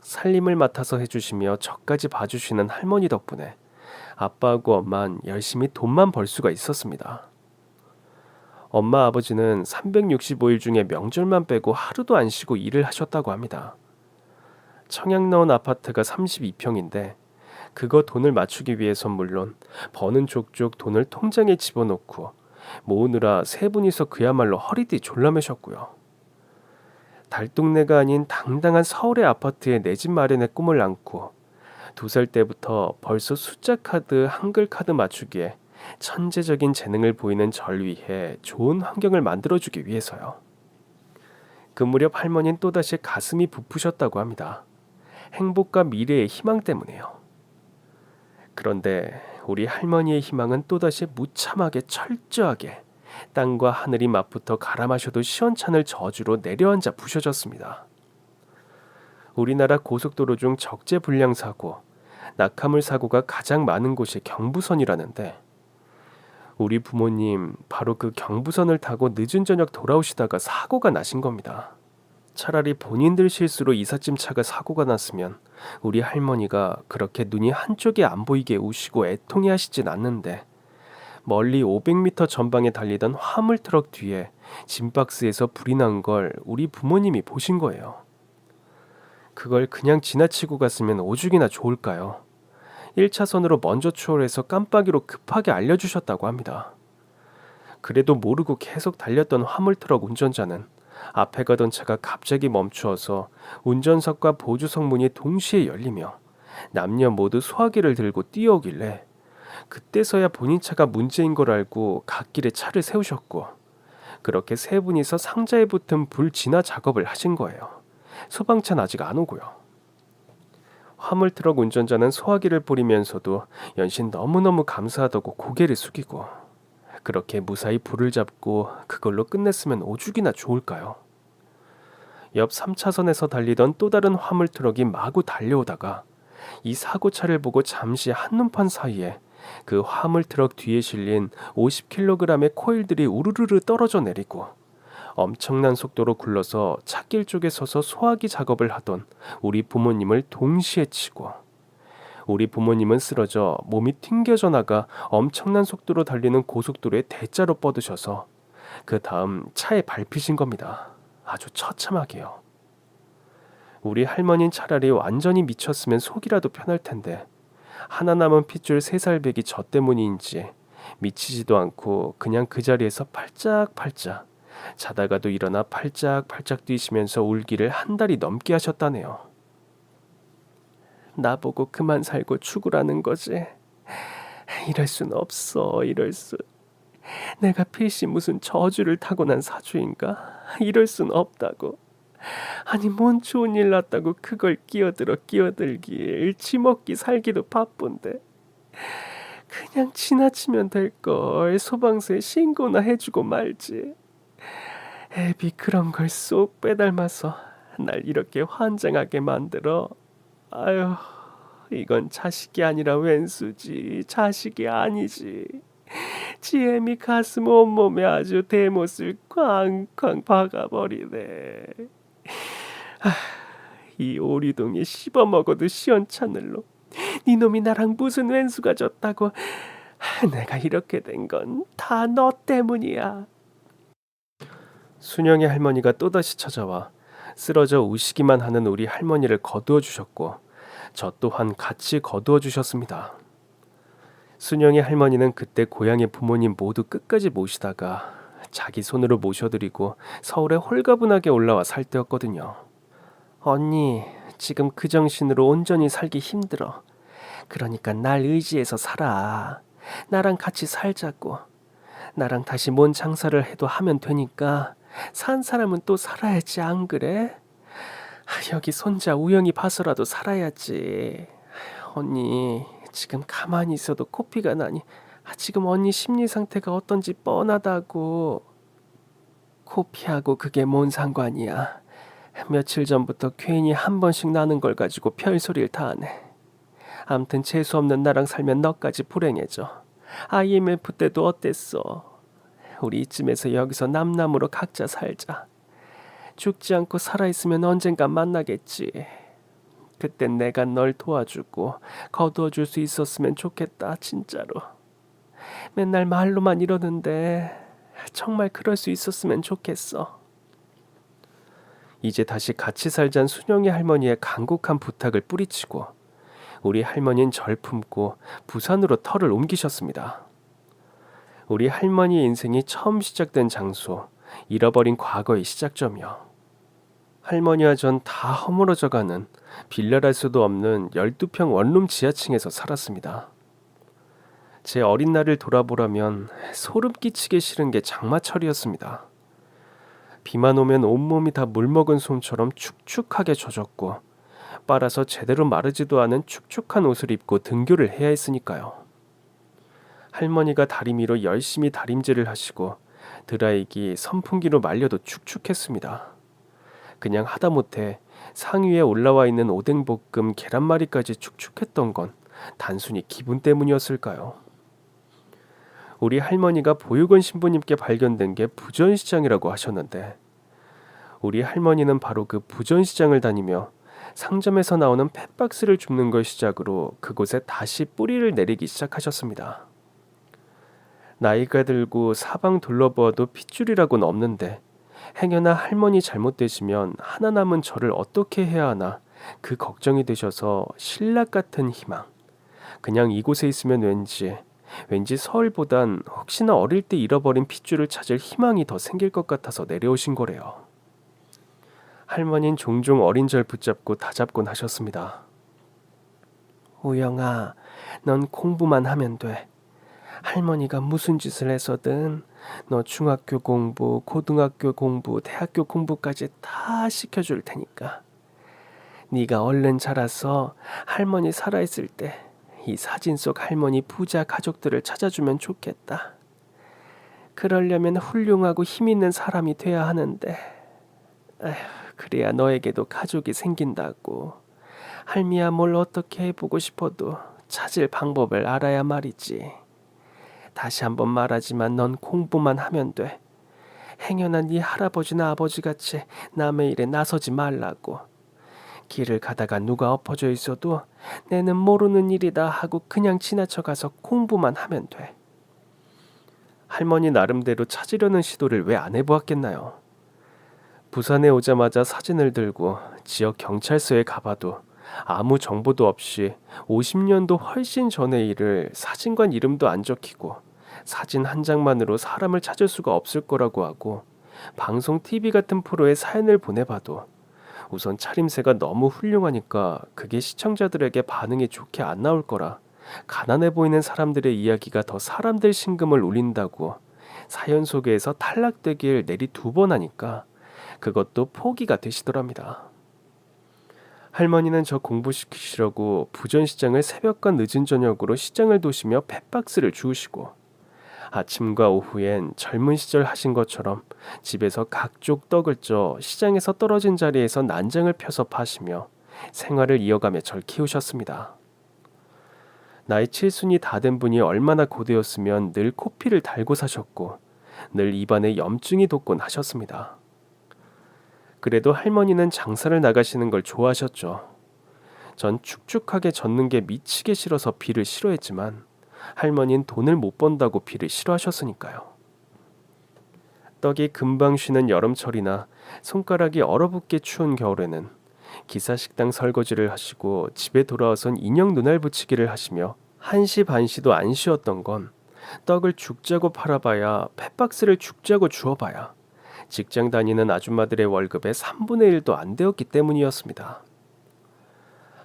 살림을 맡아서 해주시며 저까지 봐주시는 할머니 덕분에 아빠하고 엄마는 열심히 돈만 벌 수가 있었습니다. 엄마 아버지는 365일 중에 명절만 빼고 하루도 안 쉬고 일을 하셨다고 합니다. 청약 나온 아파트가 32평인데 그거 돈을 맞추기 위해선 물론 버는 족족 돈을 통장에 집어넣고 모으느라 세 분이서 그야말로 허리띠 졸라매셨고요. 달동네가 아닌 당당한 서울의 아파트에 내 집 마련의 꿈을 안고 2살 때부터 벌써 숫자 카드, 한글 카드 맞추기에 천재적인 재능을 보이는 절 위해 좋은 환경을 만들어주기 위해서요. 그 무렵 할머니는 또다시 가슴이 부푸셨다고 합니다. 행복과 미래의 희망 때문에요. 그런데 우리 할머니의 희망은 또다시 무참하게 철저하게 땅과 하늘이 맞붙어 갈아 마셔도 시원찮을 저주로 내려앉아 부셔졌습니다. 우리나라 고속도로 중 적재불량 사고, 낙하물 사고가 가장 많은 곳이 경부선이라는데 우리 부모님 바로 그 경부선을 타고 늦은 저녁 돌아오시다가 사고가 나신 겁니다. 차라리 본인들 실수로 이삿짐 차가 사고가 났으면 우리 할머니가 그렇게 눈이 한쪽에 안 보이게 우시고 애통해하시진 않는데 멀리 500m 전방에 달리던 화물트럭 뒤에 짐박스에서 불이 난 걸 우리 부모님이 보신 거예요. 그걸 그냥 지나치고 갔으면 오죽이나 좋을까요? 1차선으로 먼저 추월해서 깜빡이로 급하게 알려주셨다고 합니다. 그래도 모르고 계속 달렸던 화물트럭 운전자는 앞에 가던 차가 갑자기 멈추어서 운전석과 보조석 문이 동시에 열리며 남녀 모두 소화기를 들고 뛰어오길래 그때서야 본인 차가 문제인 걸 알고 갓길에 차를 세우셨고, 그렇게 세 분이서 상자에 붙은 불 진화 작업을 하신 거예요. 소방차는 아직 안 오고요. 화물트럭 운전자는 소화기를 뿌리면서도 연신 너무너무 감사하다고 고개를 숙이고, 그렇게 무사히 불을 잡고 그걸로 끝냈으면 오죽이나 좋을까요? 옆 3차선에서 달리던 또 다른 화물트럭이 마구 달려오다가 이 사고차를 보고 잠시 한눈판 사이에 그 화물트럭 뒤에 실린 50kg의 코일들이 우르르르 떨어져 내리고 엄청난 속도로 굴러서 찻길 쪽에 서서 소화기 작업을 하던 우리 부모님을 동시에 치고, 우리 부모님은 쓰러져 몸이 튕겨져 나가 엄청난 속도로 달리는 고속도로에 대자로 뻗으셔서 그 다음 차에 밟히신 겁니다. 아주 처참하게요. 우리 할머니는 차라리 완전히 미쳤으면 속이라도 편할 텐데 하나 남은 핏줄 3살배기 저 때문인지 미치지도 않고 그냥 그 자리에서 팔짝팔짝 자다가도 일어나 팔짝팔짝 뛰시면서 울기를 한 달이 넘게 하셨다네요. 나보고 그만 살고 죽으라는 거지. 이럴 순 없어. 이럴 수. 내가 필시 무슨 저주를 타고난 사주인가? 이럴 순 없다고. 아니 뭔 좋은 일 났다고 그걸 끼어들길. 지먹기 살기도 바쁜데. 그냥 지나치면 될걸. 소방서에 신고나 해주고 말지. 애비 그런 걸 쏙 빼닮아서 날 이렇게 환장하게 만들어. 아유, 이건 자식이 아니라 웬수지. 자식이 아니지. 지혜미 가슴 온몸에 아주 대못을 쾅쾅 박아버리네. 이 오리동에 씹어먹어도 시원찮을 놈. 니놈이 나랑 무슨 왼수가 졌다고. 내가 이렇게 된 건 다 너 때문이야. 순영의 할머니가 또다시 찾아와 쓰러져 우시기만 하는 우리 할머니를 거두어 주셨고 저 또한 같이 거두어 주셨습니다. 순영의 할머니는 그때 고향의 부모님 모두 끝까지 모시다가 자기 손으로 모셔드리고 서울에 홀가분하게 올라와 살 때였거든요. 언니, 지금 그 정신으로 온전히 살기 힘들어. 그러니까 날 의지해서 살아. 나랑 같이 살자고. 나랑 다시 뭔 장사를 해도 하면 되니까 산 사람은 또 살아야지, 안 그래? 여기 손자 우영이 봐서라도 살아야지. 언니, 지금 가만히 있어도 코피가 나니 지금 언니 심리 상태가 어떤지 뻔하다고. 코피하고 그게 뭔 상관이야. 며칠 전부터 괜히 한 번씩 나는 걸 가지고 별소리를 다 하네. 암튼 재수없는 나랑 살면 너까지 불행해져. IMF 때도 어땠어? 우리 이쯤에서 여기서 남남으로 각자 살자. 죽지 않고 살아있으면 언젠간 만나겠지. 그땐 내가 널 도와주고 거두어줄 수 있었으면 좋겠다, 진짜로. 맨날 말로만 이러는데 정말 그럴 수 있었으면 좋겠어. 이제 다시 같이 살자는 순영이 할머니의 간곡한 부탁을 뿌리치고 우리 할머니는 절 품고 부산으로 터를 옮기셨습니다. 우리 할머니의 인생이 처음 시작된 장소, 잃어버린 과거의 시작점이요. 할머니와 전 다 허물어져가는 빌라랄 수도 없는 12평 원룸 지하층에서 살았습니다. 제 어린 날을 돌아보라면 소름 끼치게 싫은 게 장마철이었습니다. 비만 오면 온몸이 다 물먹은 솜처럼 축축하게 젖었고 빨아서 제대로 마르지도 않은 축축한 옷을 입고 등교를 해야 했으니까요. 할머니가 다리미로 열심히 다림질을 하시고 드라이기, 선풍기로 말려도 축축했습니다. 그냥 하다못해 상위에 올라와 있는 오뎅볶음, 계란말이까지 축축했던 건 단순히 기분 때문이었을까요? 우리 할머니가 보육원 신부님께 발견된 게 부전시장이라고 하셨는데 우리 할머니는 바로 그 부전시장을 다니며 상점에서 나오는 펫박스를 줍는 걸 시작으로 그곳에 다시 뿌리를 내리기 시작하셨습니다. 나이가 들고 사방 둘러보아도 핏줄이라고는 없는데 행여나 할머니 잘못되시면 하나 남은 저를 어떻게 해야 하나 그 걱정이 되셔서 신락 같은 희망. 그냥 이곳에 있으면 왠지 서울보단 혹시나 어릴 때 잃어버린 핏줄을 찾을 희망이 더 생길 것 같아서 내려오신 거래요. 할머니는 종종 어린 절 붙잡고 다잡곤 하셨습니다. 우영아, 넌 공부만 하면 돼. 할머니가 무슨 짓을 해서든 너 중학교 공부, 고등학교 공부, 대학교 공부까지 다 시켜줄 테니까. 네가 얼른 자라서 할머니 살아있을 때 이 사진 속 할머니 부자 가족들을 찾아주면 좋겠다. 그러려면 훌륭하고 힘 있는 사람이 돼야 하는데 에휴, 그래야 너에게도 가족이 생긴다고. 할미야 뭘 어떻게 해보고 싶어도 찾을 방법을 알아야 말이지. 다시 한번 말하지만 넌 공부만 하면 돼. 행여나 네 할아버지나 아버지같이 남의 일에 나서지 말라고. 길을 가다가 누가 엎어져 있어도 내는 모르는 일이다 하고 그냥 지나쳐가서 공부만 하면 돼. 할머니 나름대로 찾으려는 시도를 왜 안 해보았겠나요? 부산에 오자마자 사진을 들고 지역 경찰서에 가봐도 아무 정보도 없이 50년도 훨씬 전의 일을 사진관 이름도 안 적히고 사진 한 장만으로 사람을 찾을 수가 없을 거라고 하고 방송 TV 같은 프로에 사연을 보내봐도 우선 차림새가 너무 훌륭하니까 그게 시청자들에게 반응이 좋게 안 나올 거라 가난해 보이는 사람들의 이야기가 더 사람들 심금을 울린다고 사연 소개에서 탈락되길 내리 2번 하니까 그것도 포기가 되시더랍니다. 할머니는 저 공부시키시려고 부전시장을 새벽과 늦은 저녁으로 시장을 도시며 펫박스를 주우시고 아침과 오후엔 젊은 시절 하신 것처럼 집에서 각종 떡을 쪄 시장에서 떨어진 자리에서 난장을 펴서 파시며 생활을 이어가며 절 키우셨습니다. 나이 7순이 다 된 분이 얼마나 고되었으면 늘 코피를 달고 사셨고 늘 입안에 염증이 돋곤 하셨습니다. 그래도 할머니는 장사를 나가시는 걸 좋아하셨죠. 전 축축하게 젓는 게 미치게 싫어서 비를 싫어했지만 할머니는 돈을 못 번다고 비를 싫어하셨으니까요. 떡이 금방 쉬는 여름철이나 손가락이 얼어붙게 추운 겨울에는 기사식당 설거지를 하시고 집에 돌아와선 인형 눈알 붙이기를 하시며 한시 반시도 안 쉬었던 건 떡을 죽자고 팔아봐야 펫박스를 죽자고 주워봐야 직장 다니는 아줌마들의 월급의 3분의 1도 안 되었기 때문이었습니다.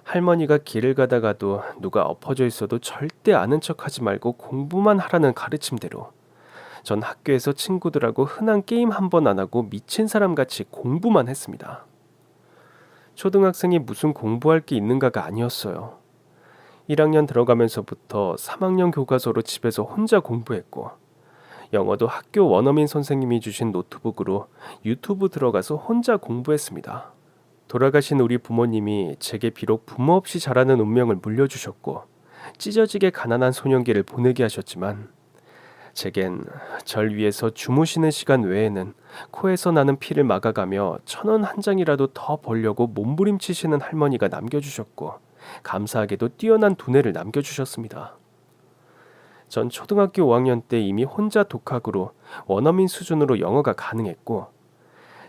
할머니가 길을 가다가도 누가 엎어져 있어도 절대 아는 척하지 말고 공부만 하라는 가르침대로 전 학교에서 친구들하고 흔한 게임 한 번 안 하고 미친 사람같이 공부만 했습니다. 초등학생이 무슨 공부할 게 있는가가 아니었어요. 1학년 들어가면서부터 3학년 교과서로 집에서 혼자 공부했고 영어도 학교 원어민 선생님이 주신 노트북으로 유튜브 들어가서 혼자 공부했습니다. 돌아가신 우리 부모님이 제게 비록 부모 없이 자라는 운명을 물려주셨고 찢어지게 가난한 소년기를 보내게 하셨지만 제겐 절 위에서 주무시는 시간 외에는 코에서 나는 피를 막아가며 1,000원 한 장이라도 더 벌려고 몸부림치시는 할머니가 남겨주셨고 감사하게도 뛰어난 두뇌를 남겨주셨습니다. 전 초등학교 5학년 때 이미 혼자 독학으로 원어민 수준으로 영어가 가능했고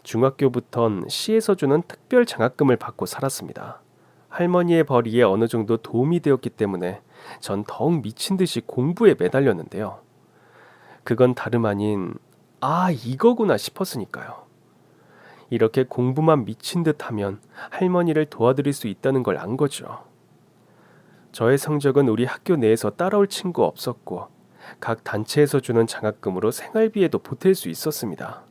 중학교부턴 시에서 주는 특별 장학금을 받고 살았습니다. 할머니의 벌이에 어느 정도 도움이 되었기 때문에 전 더욱 미친 듯이 공부에 매달렸는데요. 그건 다름 아닌 이거구나 싶었으니까요. 이렇게 공부만 미친 듯 하면 할머니를 도와드릴 수 있다는 걸 안 거죠. 저의 성적은 우리 학교 내에서 따라올 친구 없었고 각 단체에서 주는 장학금으로 생활비에도 보탤 수 있었습니다.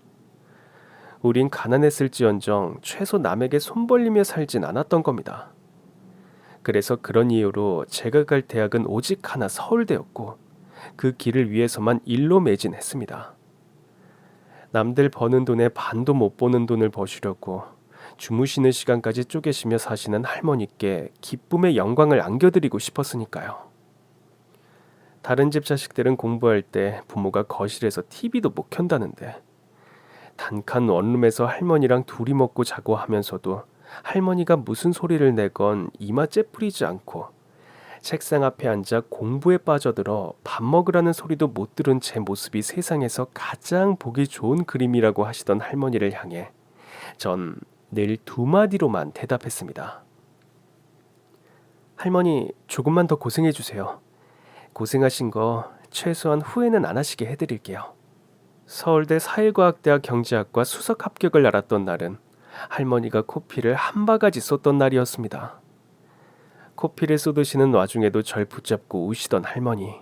우린 가난했을지언정 최소 남에게 손 벌리며 살진 않았던 겁니다. 그래서 그런 이유로 제가 갈 대학은 오직 하나 서울대였고 그 길을 위해서만 일로 매진했습니다. 남들 버는 돈의 반도 못 버는 돈을 버시려고 주무시는 시간까지 쪼개시며 사시는 할머니께 기쁨의 영광을 안겨드리고 싶었으니까요. 다른 집 자식들은 공부할 때 부모가 거실에서 TV도 못 켠다는데 단칸 원룸에서 할머니랑 둘이 먹고 자고 하면서도 할머니가 무슨 소리를 내건 이마 째푸리지 않고 책상 앞에 앉아 공부에 빠져들어 밥 먹으라는 소리도 못 들은 제 모습이 세상에서 가장 보기 좋은 그림이라고 하시던 할머니를 향해 전 늘 2마디로만 대답했습니다. 할머니, 조금만 더 고생해 주세요. 고생하신 거 최소한 후회는 안 하시게 해드릴게요. 서울대 사회과학대학 경제학과 수석 합격을 알았던 날은 할머니가 코피를 한 바가지 쏟던 날이었습니다. 코피를 쏟으시는 와중에도 절 붙잡고 우시던 할머니.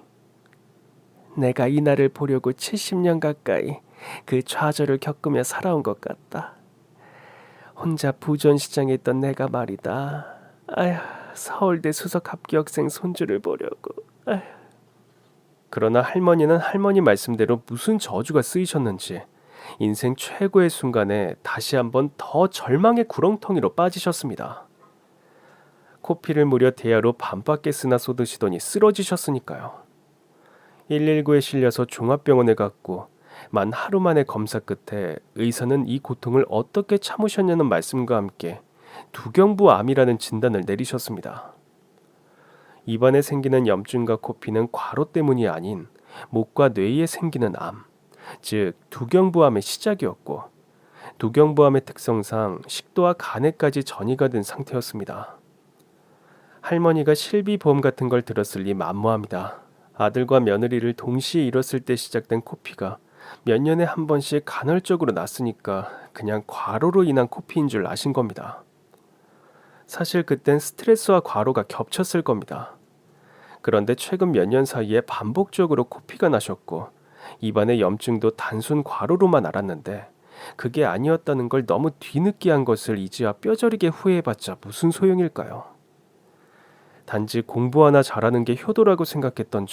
내가 이 날을 보려고 70년 가까이 그 좌절을 겪으며 살아온 것 같다. 혼자 부전시장에 있던 내가 말이다. 아휴, 서울대 수석 합격생 손주를 보려고. 아휴. 그러나 할머니는 할머니 말씀대로 무슨 저주가 쓰이셨는지 인생 최고의 순간에 다시 한번 더 절망의 구렁텅이로 빠지셨습니다. 코피를 무려 대야로 반밖에 쓰나 쏟으시더니 쓰러지셨으니까요. 119에 실려서 종합병원에 갔고 만 하루 만에 검사 끝에 의사는 이 고통을 어떻게 참으셨냐는 말씀과 함께 두경부암이라는 진단을 내리셨습니다. 입안에 생기는 염증과 코피는 과로 때문이 아닌 목과 뇌에 생기는 암, 즉 두경부암의 시작이었고 두경부암의 특성상 식도와 간에까지 전이가 된 상태였습니다. 할머니가 실비보험 같은 걸 들었을 리 만무합니다. 아들과 며느리를 동시에 잃었을 때 시작된 코피가 몇 년에 한 번씩 간헐적으로 났으니까 그냥 과로로 인한 코피인 줄 아신 겁니다. 사실 그땐 스트레스와 과로가 겹쳤을 겁니다. 그런데 최근 몇 년 사이에 반복적으로 코피가 나셨고 입안의 염증도 단순 과로로만 알았는데 그게 아니었다는 걸 너무 뒤늦게 한 것을 이제야 뼈저리게 후회해봤자 무슨 소용일까요? 단지 공부 하나 잘하는 게 효도라고 생각했던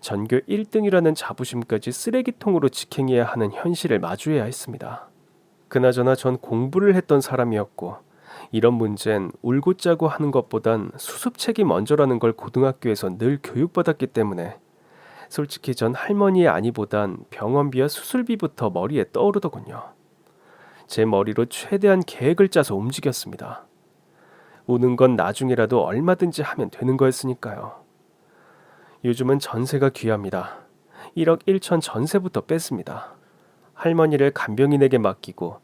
전교 1등이라는 자부심까지 쓰레기통으로 직행해야 하는 현실을 마주해야 했습니다. 그나저나 전 공부를 했던 사람이었고 이런 문제는 울고 짜고 하는 것보단 수습책이 먼저라는 걸 고등학교에서 늘 교육받았기 때문에 솔직히 전 할머니의 안위보단 병원비와 수술비부터 머리에 떠오르더군요. 제 머리로 최대한 계획을 짜서 움직였습니다. 우는 건 나중이라도 얼마든지 하면 되는 거였으니까요. 요즘은 전세가 귀합니다. 1억 1천 전세부터 뺐습니다. 할머니를 간병인에게 맡기고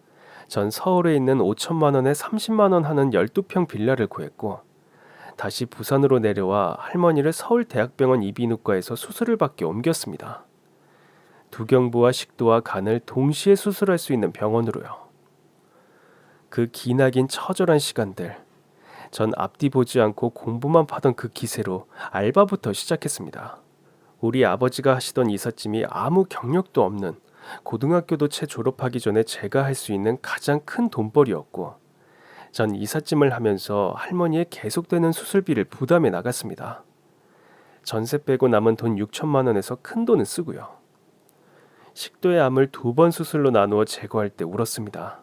전 서울에 있는 5천만 원에 30만 원 하는 12평 빌라를 구했고 다시 부산으로 내려와 할머니를 서울대학병원 이비인후과에서 수술을 받게 옮겼습니다. 두경부와 식도와 간을 동시에 수술할 수 있는 병원으로요. 그 기나긴 처절한 시간들, 전 앞뒤 보지 않고 공부만 파던 그 기세로 알바부터 시작했습니다. 우리 아버지가 하시던 이삿짐이 아무 경력도 없는 고등학교도 채 졸업하기 전에 제가 할 수 있는 가장 큰 돈벌이였고 전 이삿짐을 하면서 할머니의 계속되는 수술비를 부담해 나갔습니다. 전세 빼고 남은 돈 6천만 원에서 큰 돈은 쓰고요. 식도의 암을 2번 수술로 나누어 제거할 때 울었습니다.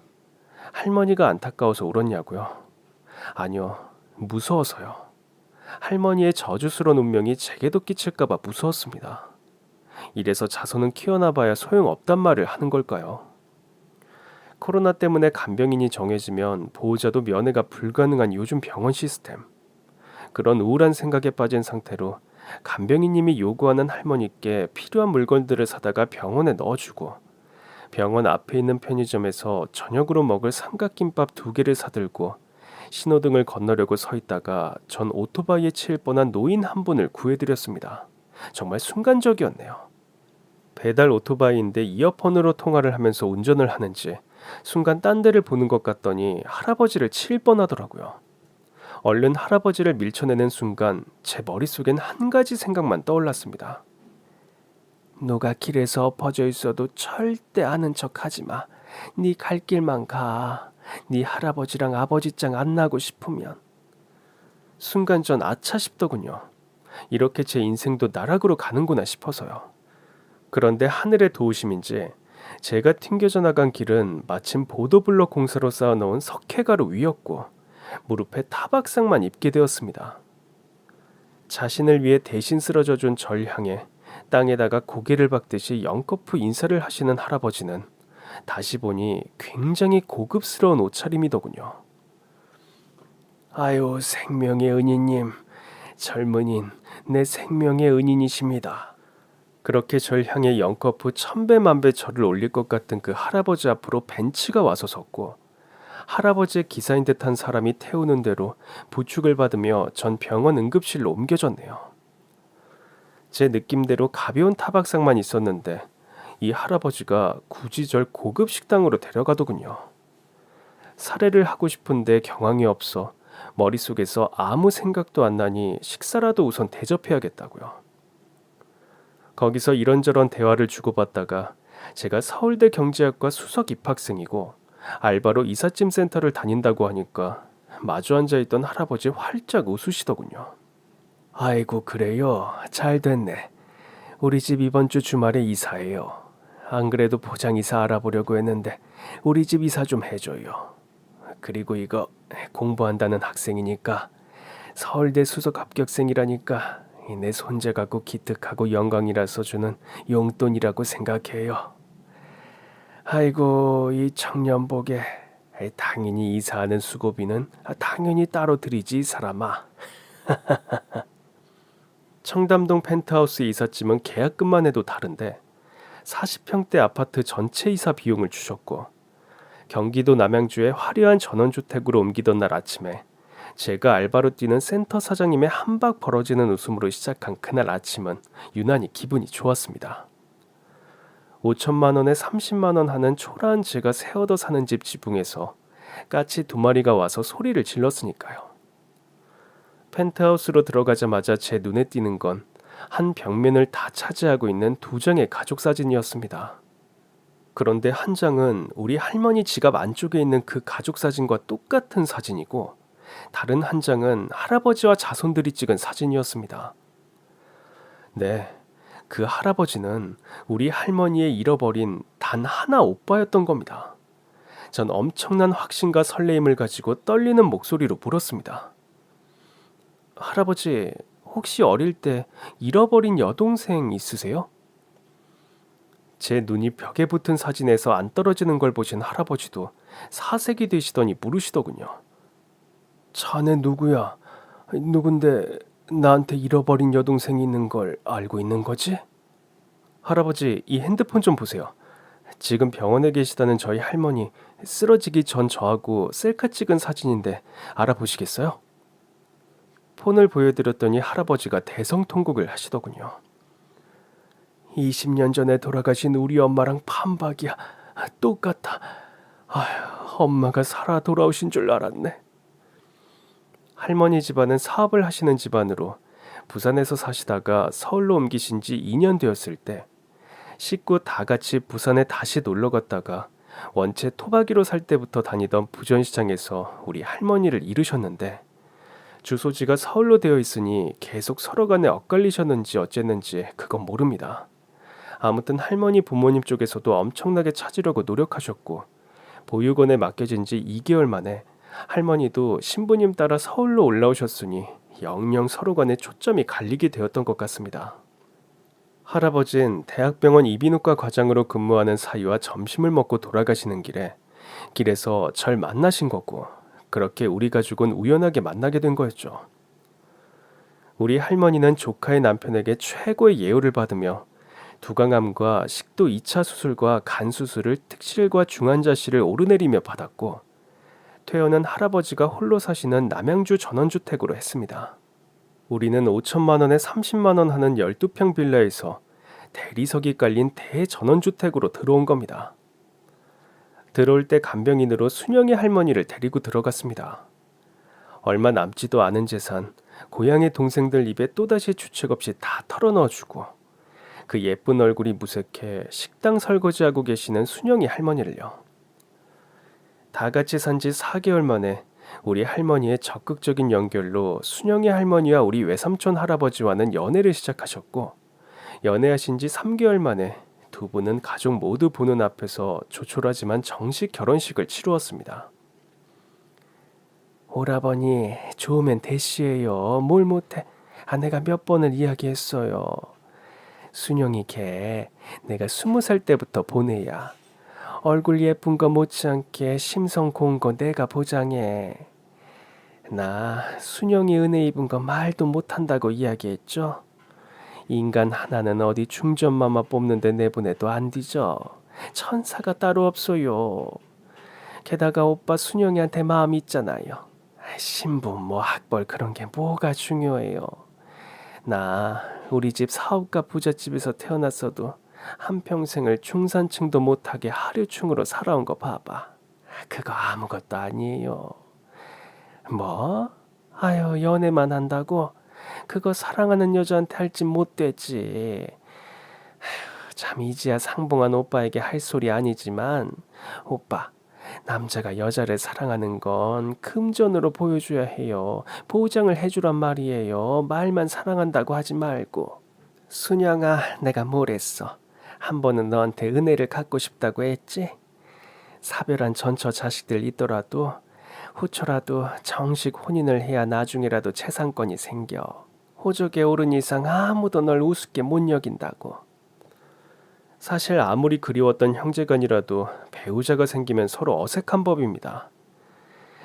할머니가 안타까워서 울었냐고요? 아니요, 무서워서요. 할머니의 저주스러운 운명이 제게도 끼칠까봐 무서웠습니다. 이래서 자손은 키워놔봐야 소용없단 말을 하는 걸까요? 코로나 때문에 간병인이 정해지면 보호자도 면회가 불가능한 요즘 병원 시스템. 그런 우울한 생각에 빠진 상태로 간병인님이 요구하는 할머니께 필요한 물건들을 사다가 병원에 넣어주고 병원 앞에 있는 편의점에서 저녁으로 먹을 삼각김밥 2개를 사들고 신호등을 건너려고 서 있다가 전 오토바이에 치일 뻔한 노인 한 분을 구해드렸습니다. 정말 순간적이었네요. 배달 오토바이인데 이어폰으로 통화를 하면서 운전을 하는지 순간 딴 데를 보는 것 같더니 할아버지를 칠 뻔하더라고요. 얼른 할아버지를 밀쳐내는 순간 제 머릿속엔 한 가지 생각만 떠올랐습니다. 누가 길에서 엎어져 있어도 절대 아는 척 하지 마. 네 갈 길만 가. 네 할아버지랑 아버지짱 안 나고 싶으면. 순간 전 아차 싶더군요. 이렇게 제 인생도 나락으로 가는구나 싶어서요. 그런데 하늘의 도우심인지 제가 튕겨져 나간 길은 마침 보도블록 공사로 쌓아놓은 석회가루 위였고 무릎에 타박상만 입게 되었습니다. 자신을 위해 대신 쓰러져 준 절 향해 땅에다가 고개를 박듯이 연거푸 인사를 하시는 할아버지는 다시 보니 굉장히 고급스러운 옷차림이더군요. 아유, 생명의 은인님, 젊은인, 내 생명의 은인이십니다. 그렇게 절 향해 연거푸 천배만배 절을 올릴 것 같은 그 할아버지 앞으로 벤츠가 와서 섰고 할아버지의 기사인 듯한 사람이 태우는 대로 부축을 받으며 전 병원 응급실로 옮겨졌네요. 제 느낌대로 가벼운 타박상만 있었는데 이 할아버지가 굳이 절 고급 식당으로 데려가더군요. 살해를 하고 싶은데 경황이 없어 머릿속에서 아무 생각도 안 나니 식사라도 우선 대접해야겠다고요. 거기서 이런저런 대화를 주고받다가 제가 서울대 경제학과 수석 입학생이고 알바로 이삿짐 센터를 다닌다고 하니까 마주 앉아있던 할아버지 활짝 웃으시더군요. 아이고 그래요. 잘 됐네. 우리 집 이번 주 주말에 이사해요. 안 그래도 보장이사 알아보려고 했는데 우리 집 이사 좀 해줘요. 그리고 이거 공부한다는 학생이니까 서울대 수석 합격생이라니까 내 손자 갖고 기특하고 영광이라서 주는 용돈이라고 생각해요. 아이고 이 청년복에 당연히 이사하는 수고비는 당연히 따로 드리지 이 사람아. 청담동 펜트하우스 이삿짐은 계약금만 해도 다른데 40평대 아파트 전체 이사 비용을 주셨고 경기도 남양주의 화려한 전원주택으로 옮기던 날 아침에 제가 알바로 뛰는 센터 사장님의 한박 벌어지는 웃음으로 시작한 그날 아침은 유난히 기분이 좋았습니다. 5천만 원에 30만 원 하는 초라한 제가 새 얻어 사는 집 지붕에서 까치 2마리가 와서 소리를 질렀으니까요. 펜트하우스로 들어가자마자 제 눈에 띄는 건 한 벽면을 다 차지하고 있는 2장의 가족 사진이었습니다. 그런데 한 장은 우리 할머니 지갑 안쪽에 있는 그 가족 사진과 똑같은 사진이고, 다른 한 장은 할아버지와 자손들이 찍은 사진이었습니다. 네, 그 할아버지는 우리 할머니의 잃어버린 단 하나 오빠였던 겁니다. 전 엄청난 확신과 설레임을 가지고 떨리는 목소리로 물었습니다. 할아버지, 혹시 어릴 때 잃어버린 여동생 있으세요? 제 눈이 벽에 붙은 사진에서 안 떨어지는 걸 보신 할아버지도 사색이 되시더니 물으시더군요. 자네 누구야? 누군데 나한테 잃어버린 여동생이 있는 걸 알고 있는 거지? 할아버지, 이 핸드폰 좀 보세요. 지금 병원에 계시다는 저희 할머니 쓰러지기 전 저하고 셀카 찍은 사진인데 알아보시겠어요? 폰을 보여드렸더니 할아버지가 대성통곡을 하시더군요. 20년 전에 돌아가신 우리 엄마랑 판박이야. 똑같아. 아휴, 엄마가 살아 돌아오신 줄 알았네. 할머니 집안은 사업을 하시는 집안으로 부산에서 사시다가 서울로 옮기신 지 2년 되었을 때 식구 다 같이 부산에 다시 놀러 갔다가 원체 토박이로 살 때부터 다니던 부전시장에서 우리 할머니를 잃으셨는데, 주소지가 서울로 되어 있으니 계속 서로 간에 엇갈리셨는지 어쨌는지 그건 모릅니다. 아무튼 할머니 부모님 쪽에서도 엄청나게 찾으려고 노력하셨고, 보육원에 맡겨진 지 2개월 만에 할머니도 신부님 따라 서울로 올라오셨으니 영영 서로 간에 초점이 갈리게 되었던 것 같습니다. 할아버진 대학병원 이비인후과 과장으로 근무하는 사이와 점심을 먹고 돌아가시는 길에서 절 만나신 거고, 그렇게 우리 가족은 우연하게 만나게 된 거였죠. 우리 할머니는 조카의 남편에게 최고의 예우를 받으며 두강암과 식도 2차 수술과 간 수술을 특실과 중환자실을 오르내리며 받았고, 퇴원은 할아버지가 홀로 사시는 남양주 전원주택으로 했습니다. 우리는 5천만 원에 30만 원 하는 12평 빌라에서 대리석이 깔린 대전원주택으로 들어온 겁니다. 들어올 때 간병인으로 순영이 할머니를 데리고 들어갔습니다. 얼마 남지도 않은 재산, 고향의 동생들 입에 또다시 주책 없이 다 털어넣어주고, 그 예쁜 얼굴이 무색해 식당 설거지하고 계시는 순영이 할머니를요. 다 같이 산 지 4개월 만에 우리 할머니의 적극적인 연결로 순영이 할머니와 우리 외삼촌 할아버지와는 연애를 시작하셨고, 연애하신 지 3개월 만에 두 분은 가족 모두 보는 앞에서 조촐하지만 정식 결혼식을 치루었습니다. 오라버니, 좋으면 대시해요. 뭘 못해. 내가 몇 번을 이야기했어요. 순영이 걔 내가 20살 때부터 보내야. 얼굴 예쁜 거 못지않게 심성 고운 거 내가 보장해. 나 순영이 은혜 입은 거 말도 못한다고 이야기했죠. 인간 하나는 어디 중전마마 뽑는데 내보내도 안 뒤져. 천사가 따로 없어요. 게다가 오빠 순영이한테 마음 있잖아요. 신부 뭐 학벌 그런 게 뭐가 중요해요. 나 우리 집 사업가 부잣집에서 태어났어도 한평생을 중산층도 못하게 하류층으로 살아온 거 봐봐. 그거 아무것도 아니에요. 뭐? 아유, 연애만 한다고? 그거 사랑하는 여자한테 할 짓 못되지. 참 이제야 상봉한 오빠에게 할 소리 아니지만, 오빠, 남자가 여자를 사랑하는 건 금전으로 보여줘야 해요. 보장을 해주란 말이에요. 말만 사랑한다고 하지 말고. 순영아, 내가 뭘 했어? 한 번은 너한테 은혜를 갚고 싶다고 했지? 사별한 전처 자식들 있더라도 후처라도 정식 혼인을 해야 나중에라도 재산권이 생겨. 호적에 오른 이상 아무도 널 우습게 못 여긴다고. 사실 아무리 그리웠던 형제간이라도 배우자가 생기면 서로 어색한 법입니다.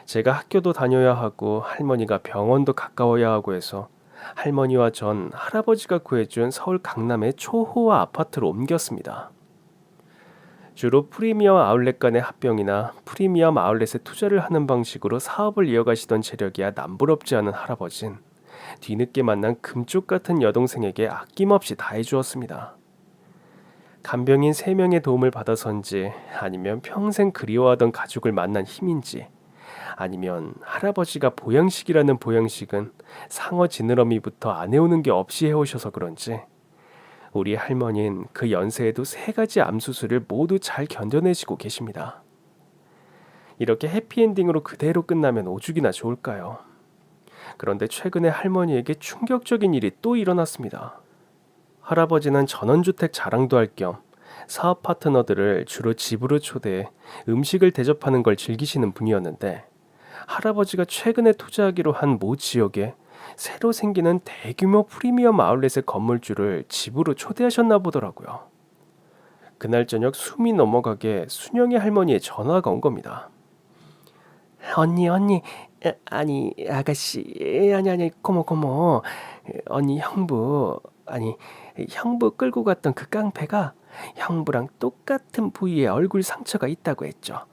제가 학교도 다녀야 하고 할머니가 병원도 가까워야 하고 해서 할머니와 전 할아버지가 구해준 서울 강남의 초호화 아파트로 옮겼습니다. 주로 프리미엄 아울렛 간의 합병이나 프리미엄 아울렛에 투자를 하는 방식으로 사업을 이어가시던 재력이야 남부럽지 않은 할아버진 뒤늦게 만난 금쪽 같은 여동생에게 아낌없이 다해주었습니다. 간병인 3명의 도움을 받아서인지 아니면 평생 그리워하던 가족을 만난 힘인지 아니면 할아버지가 보양식이라는 보양식은 상어 지느러미부터 안 해오는 게 없이 해오셔서 그런지 우리 할머니는 그 연세에도 3가지 암 수술을 모두 잘 견뎌내시고 계십니다. 이렇게 해피엔딩으로 그대로 끝나면 오죽이나 좋을까요? 그런데 최근에 할머니에게 충격적인 일이 또 일어났습니다. 할아버지는 전원주택 자랑도 할 겸 사업 파트너들을 주로 집으로 초대해 음식을 대접하는 걸 즐기시는 분이었는데 할아버지가 최근에 투자하기로 한 모 지역에 새로 생기는 대규모 프리미엄 아울렛의 건물주를 집으로 초대하셨나 보더라고요. 그날 저녁 숨이 넘어가게 순영이 할머니의 전화가 온 겁니다. 언니, 아니 아가씨, 아니 고모, 언니 형부 끌고 갔던 그 깡패가 형부랑 똑같은 부위에 얼굴 상처가 있다고 했죠.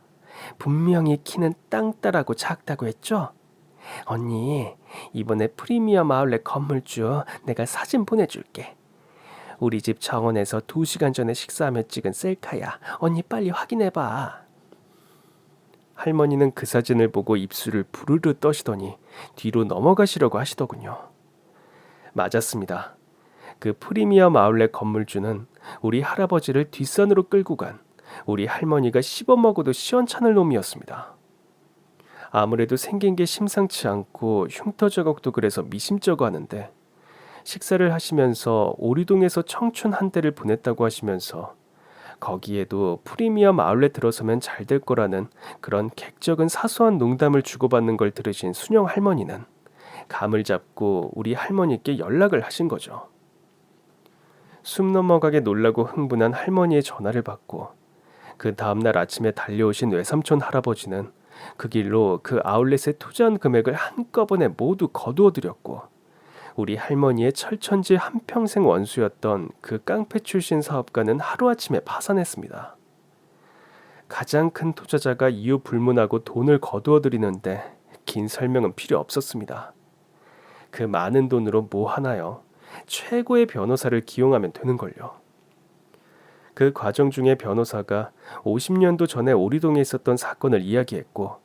분명히 키는 땅따라고 작다고 했죠. 언니, 이번에 프리미엄 아울렛 건물주 내가 사진 보내줄게. 우리 집 정원에서 2시간 전에 식사하며 찍은 셀카야. 언니 빨리 확인해봐. 할머니는 그 사진을 보고 입술을 부르르 떠시더니 뒤로 넘어가시려고 하시더군요. 맞았습니다. 그 프리미엄 아울렛 건물주는 우리 할아버지를 뒷산으로 끌고 간 우리 할머니가 씹어먹어도 시원찮을 놈이었습니다. 아무래도 생긴 게 심상치 않고 흉터자국도 그래서 미심쩍어 하는데 식사를 하시면서 오리동에서 청춘 한 대를 보냈다고 하시면서 거기에도 프리미엄 아울렛 들어서면 잘 될 거라는 그런 객적은 사소한 농담을 주고받는 걸 들으신 순영 할머니는 감을 잡고 우리 할머니께 연락을 하신 거죠. 숨 넘어가게 놀라고 흥분한 할머니의 전화를 받고 그 다음날 아침에 달려오신 외삼촌 할아버지는 그 길로 그 아울렛에 투자한 금액을 한꺼번에 모두 거두어들였고 우리 할머니의 철천지 한평생 원수였던 그 깡패 출신 사업가는 하루아침에 파산했습니다. 가장 큰 투자자가 이유 불문하고 돈을 거두어들이는데 긴 설명은 필요 없었습니다. 그 많은 돈으로 뭐 하나요? 최고의 변호사를 기용하면 되는걸요. 그 과정 중에 변호사가 50년도 전에 오리동에 있었던 사건을 이야기했고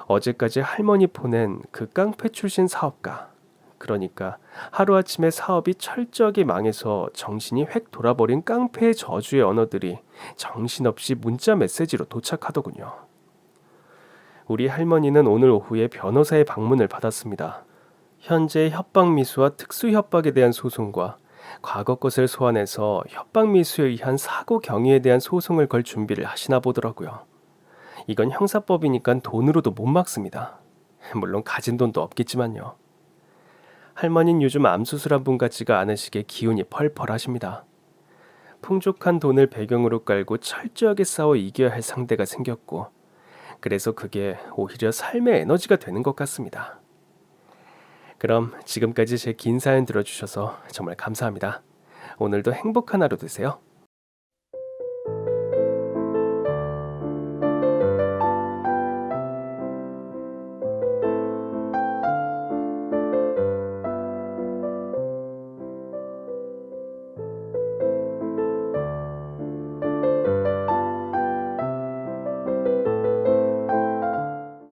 어제까지 할머니 보낸 그 깡패 출신 사업가, 그러니까 하루아침에 사업이 철저하게 망해서 정신이 획 돌아버린 깡패의 저주의 언어들이 정신없이 문자 메시지로 도착하더군요. 우리 할머니는 오늘 오후에 변호사의 방문을 받았습니다. 현재 협박미수와 특수협박에 대한 소송과 과거 것을 소환해서 협박미수에 의한 사고 경위에 대한 소송을 걸 준비를 하시나 보더라고요. 이건 형사법이니까 돈으로도 못 막습니다. 물론 가진 돈도 없겠지만요. 할머니는 요즘 암수술한 분 같지가 않으시게 기운이 펄펄 하십니다. 풍족한 돈을 배경으로 깔고 철저하게 싸워 이겨야 할 상대가 생겼고 그래서 그게 오히려 삶의 에너지가 되는 것 같습니다. 그럼 지금까지 제 긴 사연 들어주셔서 정말 감사합니다. 오늘도 행복한 하루 되세요.